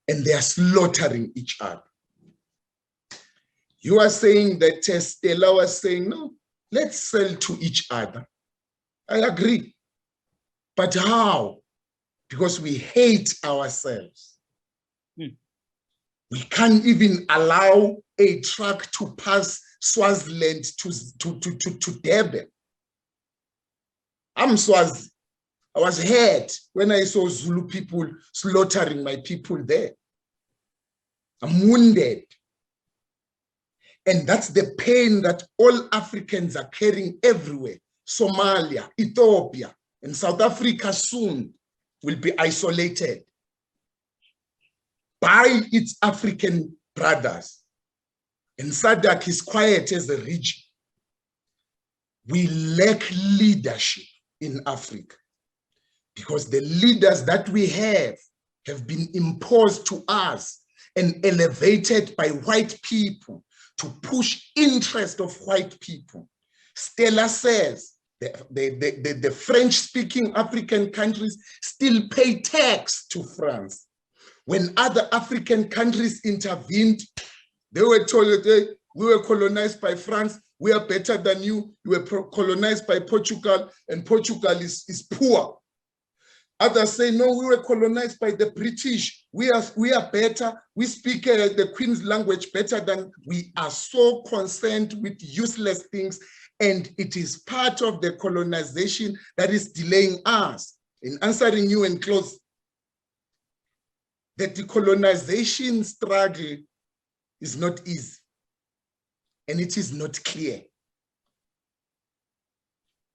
and they are slaughtering each other. You are saying that Stella was saying, no, let's sell to each other. I agree. But how? Because we hate ourselves. We can't even allow a truck to pass Swaziland to Durban. I'm Swazi. I was hurt when I saw Zulu people slaughtering my people there. I'm wounded. And that's the pain that all Africans are carrying everywhere. Somalia, Ethiopia, and South Africa soon will be isolated by its African brothers. And SADC is quiet as a region. We lack leadership in Africa because the leaders that we have been imposed to us and elevated by white people to push interest of white people. Stella says the French-speaking African countries still pay tax to France. When other African countries intervened, they were told that we were colonized by France, we are better than you, you were colonized by Portugal, and Portugal is poor. Others say, no, we were colonized by the British. We are better. We speak the Queen's language better than. We are so concerned with useless things. And it is part of the colonization that is delaying us. In answering you and close, the decolonization struggle is not easy. And it is not clear.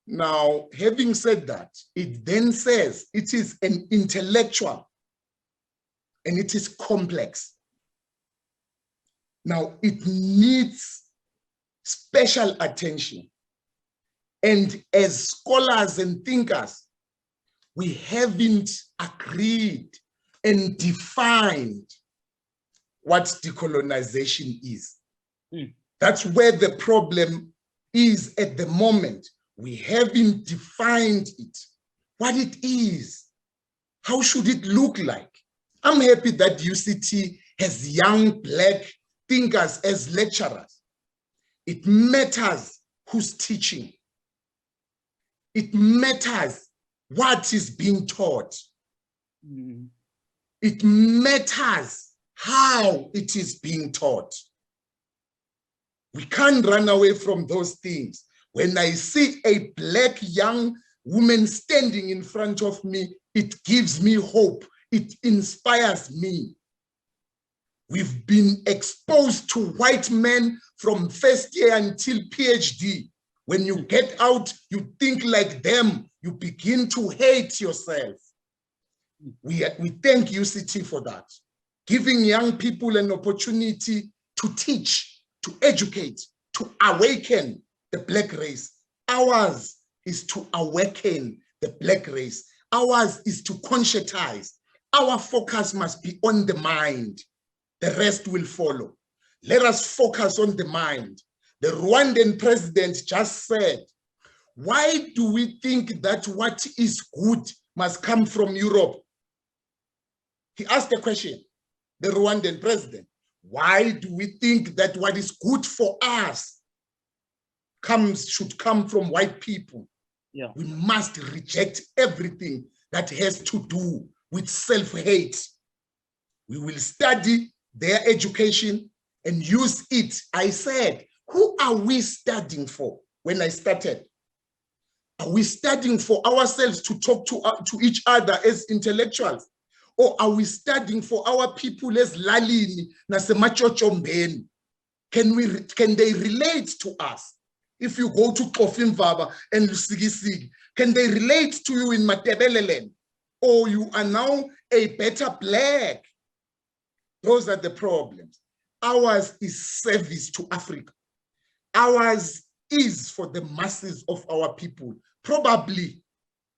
Now, having said that, it then says it is an intellectual and it is complex. Now, it needs special attention. And as scholars and thinkers, we haven't agreed and defined what decolonization is. That's where the problem is at the moment. We haven't defined it, what it is, How should it look like? I'm happy that UCT has young Black thinkers as lecturers. It matters who's teaching. It matters what is being taught. It matters how it is being taught. We can't run away from those things. When I see a Black young woman standing in front of me, it gives me hope. It inspires me. We've been exposed to white men from first year until PhD. When you get out, you think like them. You begin to hate yourself. We thank UCT for that. Giving young people an opportunity to teach, to educate, to awaken the Black race. Ours is to awaken the Black race. Ours is to conscientize. Our focus must be on the mind. The rest will follow. Let us focus on the mind. The Rwandan president just said, why do we think that what is good must come from Europe? He asked the question, the Rwandan president, why do we think that what is good for us should come from white people? Yeah. We must reject everything that has to do with self-hate. We will study their education and use it. I said, who are we studying for? When I started, are we studying for ourselves to talk to each other as intellectuals? Or are we studying for our people as lalini nasemachochombeni? Can they relate to us? If you go to Kofimvaba and Lusigisigi, can they relate to you in Matebeleland? Or you are now a better Black? Those are the problems. Ours is service to Africa. Ours is for the masses of our people. Probably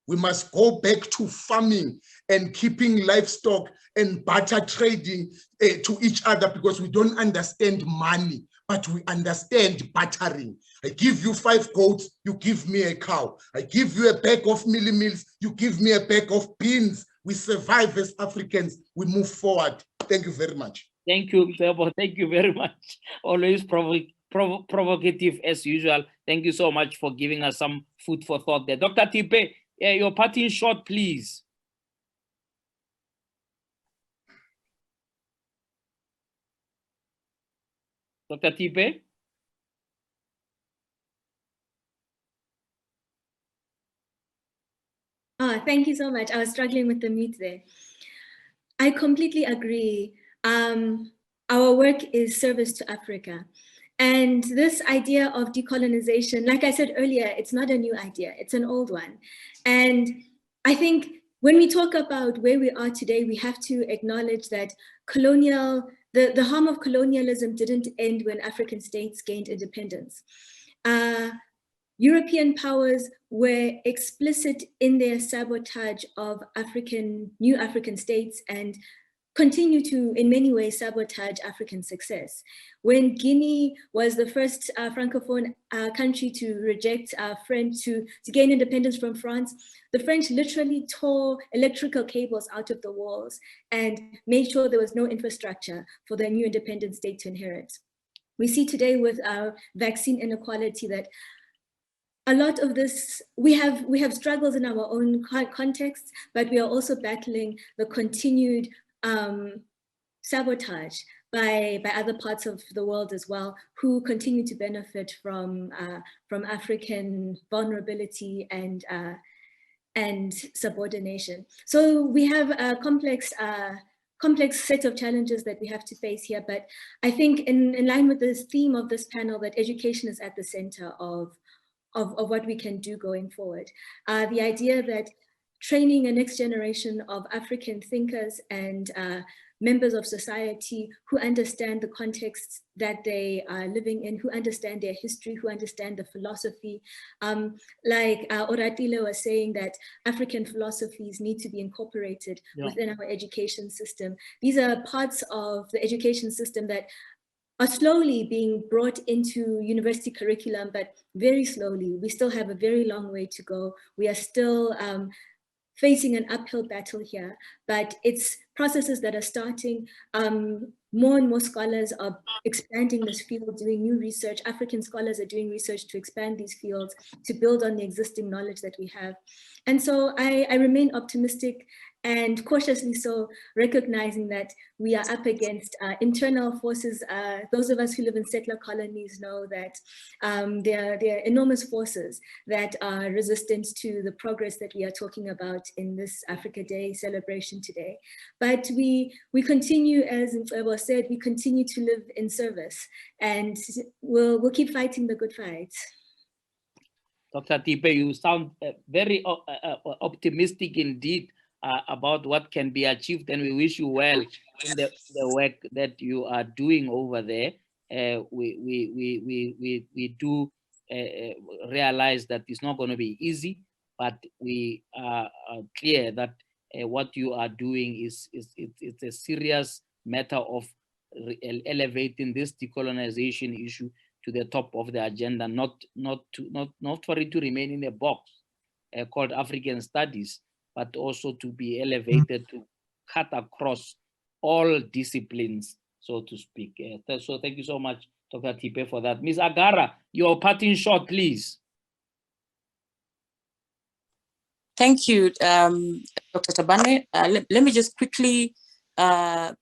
we must go back to farming and keeping livestock and barter trading to each other, because we don't understand money, but we understand bartering. I give you 5 goats, you give me a cow. I give you a bag of milli meals, you give me a bag of beans. We survive as Africans, we move forward. Thank you very much. Thank you, Mcebo. Thank you very much. Always provocative as usual. Thank you so much for giving us some food for thought there. Dr. Tipe, your parting shot, please. Dr. Tipe? Thank you so much. I was struggling with the mute there. I completely agree. Our work is service to Africa. And this idea of decolonization, like I said earlier, it's not a new idea, it's an old one. And I think when we talk about where we are today, we have to acknowledge that the harm of colonialism didn't end when African states gained independence. European powers were explicit in their sabotage of new African states and continue to, in many ways, sabotage African success. When Guinea was the first Francophone country to reject French, to gain independence from France, the French literally tore electrical cables out of the walls and made sure there was no infrastructure for the new independent state to inherit. We see today with our vaccine inequality that a lot of this, we have struggles in our own contexts, but we are also battling the continued sabotage by other parts of the world as well, who continue to benefit from African vulnerability and subordination. So we have a complex set of challenges that we have to face here, but I think in line with this theme of this panel, that education is at the center of what we can do going forward. The idea that training a next generation of African thinkers and members of society who understand the contexts that they are living in, who understand their history, who understand the philosophy. Like Oratile was saying, that African philosophies need to be incorporated within our education system. These are parts of the education system that are slowly being brought into university curriculum, but very slowly. We still have a very long way to go. We are still facing an uphill battle here, but it's processes that are starting. More and more scholars are expanding this field, doing new research. African scholars are doing research to expand these fields, to build on the existing knowledge that we have. And so I remain optimistic and cautiously so, recognizing that we are up against internal forces. Those of us who live in settler colonies know that there are enormous forces that are resistant to the progress that we are talking about in this Africa Day celebration today. But we continue, as Mcebo said, we continue to live in service, and we'll keep fighting the good fight. Dr. Tipe, you sound very optimistic indeed about what can be achieved, and we wish you well in the work that you are doing over there. We do realize that it's not going to be easy, but we are clear that what you are doing is it's a serious matter of elevating this decolonization issue to the top of the agenda, not for it to remain in a box called African Studies, but also to be elevated to cut across all disciplines, so to speak. So thank you so much, Dr. Tipe, for that. Ms. Agara, your parting shot, please. Thank you, Dr. Tabane. Let me just quickly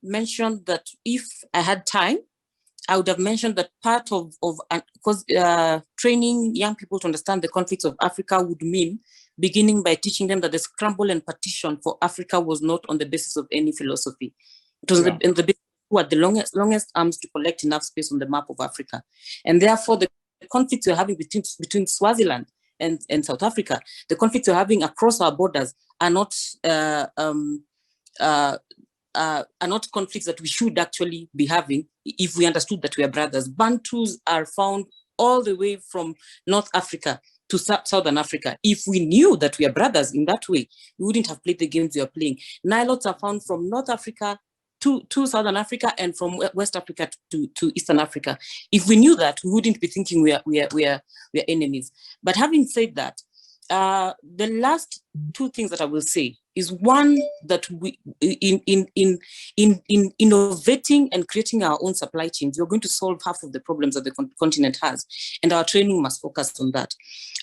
mention that if I had time, I would have mentioned that part of because training young people to understand the conflicts of Africa would mean beginning by teaching them that the scramble and partition for Africa was not on the basis of any philosophy. It was in the basis who had the longest arms to collect enough space on the map of Africa. And therefore, the conflicts we're having between Swaziland and South Africa, the conflicts we're having across our borders are not conflicts that we should actually be having if we understood that we are brothers. Bantus are found all the way from North Africa to Southern Africa. If we knew that we are brothers in that way, we wouldn't have played the games we are playing. Nilotes are found from North Africa to Southern Africa and from West Africa to Eastern Africa. If we knew that, we wouldn't be thinking we are enemies. But having said that, the last two things that I will say is one, that we in innovating and creating our own supply chains, we're going to solve half of the problems that the continent has, and our training must focus on that.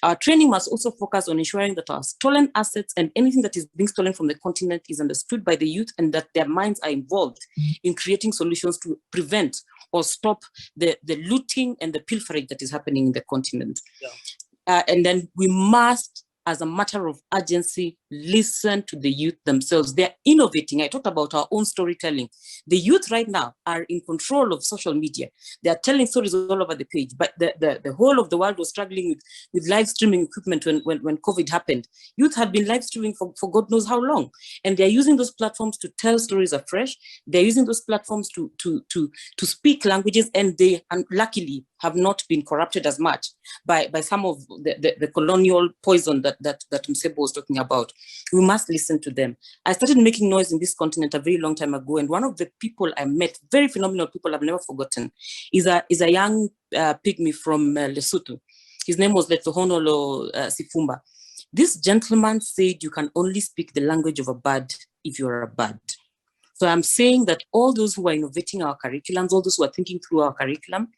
Our training must also focus on ensuring that our stolen assets and anything that is being stolen from the continent is understood by the youth, and that their minds are involved in creating solutions to prevent or stop the looting and the pilfering that is happening in the continent. Yeah. And then we must, as a matter of urgency, listen to the youth themselves. They're innovating. I talked about our own storytelling. The youth right now are in control of social media. They are telling stories all over the page, but the whole of the world was struggling with live streaming equipment when COVID happened. Youth had been live streaming for God knows how long. And they're using those platforms to tell stories afresh. They're using those platforms to speak languages, and they luckily have not been corrupted as much by some of the colonial poison that Mcebo was talking about. We must listen to them. I started making noise in this continent a very long time ago, and one of the people I met, very phenomenal people I've never forgotten, is a young pygmy from Lesotho. His name was Letsohonolo Sifumba. This gentleman said you can only speak the language of a bird if you're a bird. So I'm saying that all those who are innovating our curriculums, all those who are thinking through our curriculum,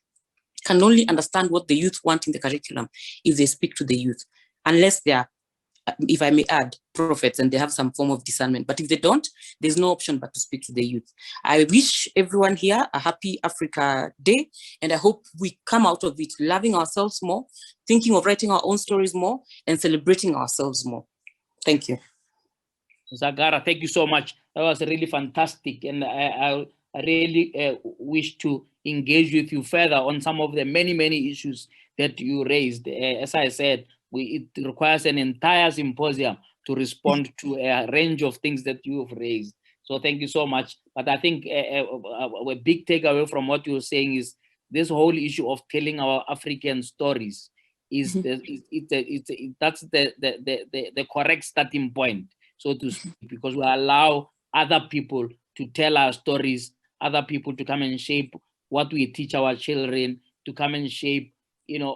can only understand what the youth want in the curriculum if they speak to the youth, unless they are, if I may add, prophets and they have some form of discernment. But if they don't, there's no option but to speak to the youth. I wish everyone here a happy Africa Day, and I hope we come out of it loving ourselves more, thinking of writing our own stories more, and celebrating ourselves more. Thank you. Zagara, thank you so much. That was really fantastic, and I really wish to engage with you further on some of the many issues that you raised. As I said, it requires an entire symposium to respond to a range of things that you have raised. So thank you so much. But I think a big takeaway from what you're saying is this whole issue of telling our African stories is that's the correct starting point, so to speak, because we allow other people to tell our stories, other people to come and shape what we teach our children, to come and shape,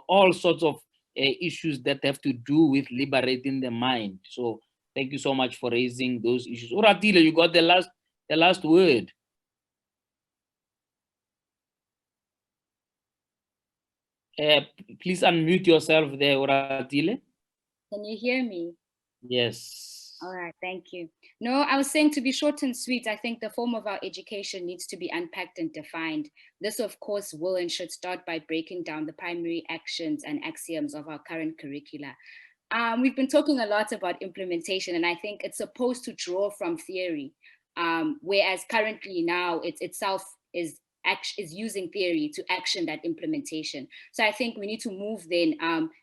all sorts of issues that have to do with liberating the mind. So thank you so much for raising those issues. Oratile, you got the last word. Please unmute yourself there, Oratile. Can you hear me? Yes. All right, thank you. No, I was saying, to be short and sweet, I think the form of our education needs to be unpacked and defined. This, of course, will and should start by breaking down the primary actions and axioms of our current curricula. We've been talking a lot about implementation, and I think it's supposed to draw from theory, whereas currently now it itself is using theory to action that implementation. So I think we need to move then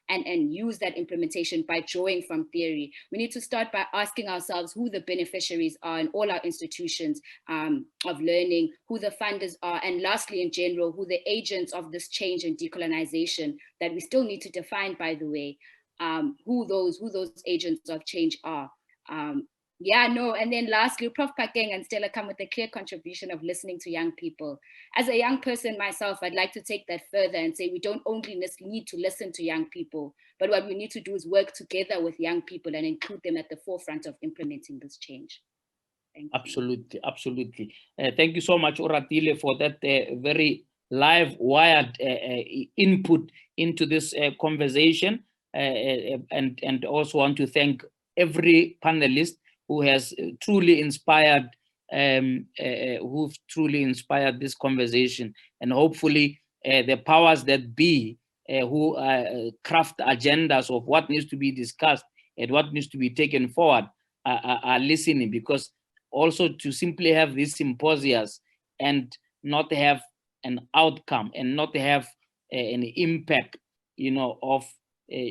and use that implementation by drawing from theory. We need to start by asking ourselves who the beneficiaries are in all our institutions of learning, who the funders are, and lastly, in general, who the agents of this change and decolonization that we still need to define, by the way, who those agents of change are. And then lastly, Prof. Pakeng and Stella come with a clear contribution of listening to young people. As a young person myself, I'd like to take that further and say we don't only need to listen to young people, but what we need to do is work together with young people and include them at the forefront of implementing this change. Thank you. Absolutely. Thank you so much, Oratile, for that very live, wired input into this conversation. And also want to thank every panelist who has truly inspired, who've truly inspired this conversation. And hopefully the powers that be who craft agendas of what needs to be discussed and what needs to be taken forward are listening, because also to simply have these symposiums and not have an outcome and not have an impact, of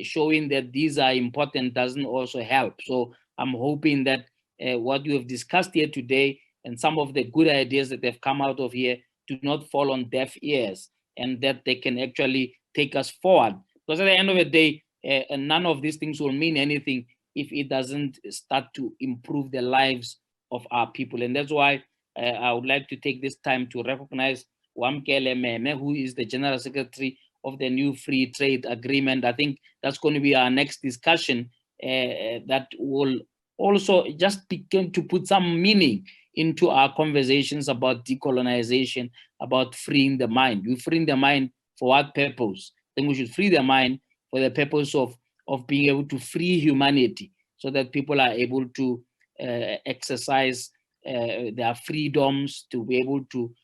showing that these are important doesn't also help. So I'm hoping that what you have discussed here today and some of the good ideas that have come out of here do not fall on deaf ears, and that they can actually take us forward. Because at the end of the day, none of these things will mean anything if it doesn't start to improve the lives of our people. And that's why I would like to take this time to recognize Wamkele Meme, who is the General Secretary of the new free trade agreement. I think that's going to be our next discussion that will also just begin to put some meaning into our conversations about decolonization, about freeing the mind. We freeing the mind for what purpose? Then we should free the mind for the purpose of being able to free humanity, so that people are able to exercise their freedoms, to be able to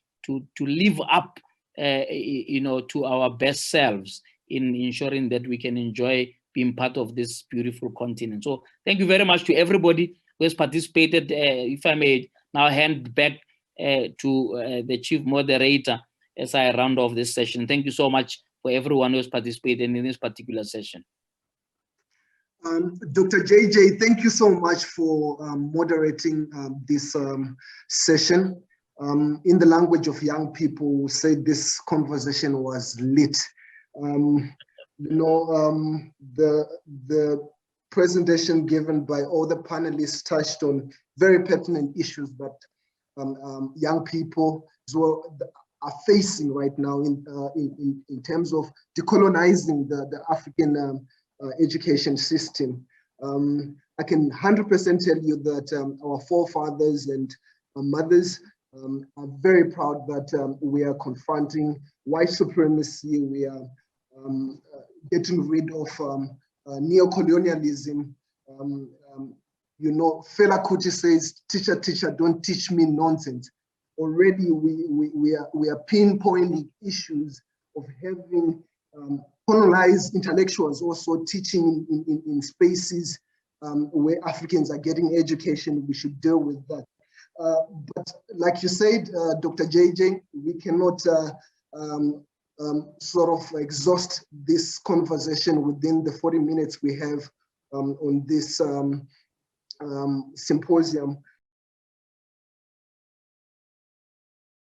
live up to our best selves in ensuring that we can enjoy being part of this beautiful continent. So thank you very much to everybody who has participated. If I may now hand back to the chief moderator as I round off this session. Thank you so much for everyone who has participated in this particular session. Dr. JJ, thank you so much for moderating this session. In the language of young people, say this conversation was lit. The presentation given by all the panelists touched on very pertinent issues that young people as well are facing right now in terms of decolonizing the African education system. I can 100% tell you that our forefathers and mothers are very proud that we are confronting white supremacy. We are getting rid of neocolonialism. Fela Kuti says, teacher, don't teach me nonsense. Already we are pinpointing issues of having colonized intellectuals also teaching in spaces where Africans are getting education. We should deal with that. But like you said, Dr. JJ, we cannot sort of exhaust this conversation within the 40 minutes we have on this symposium.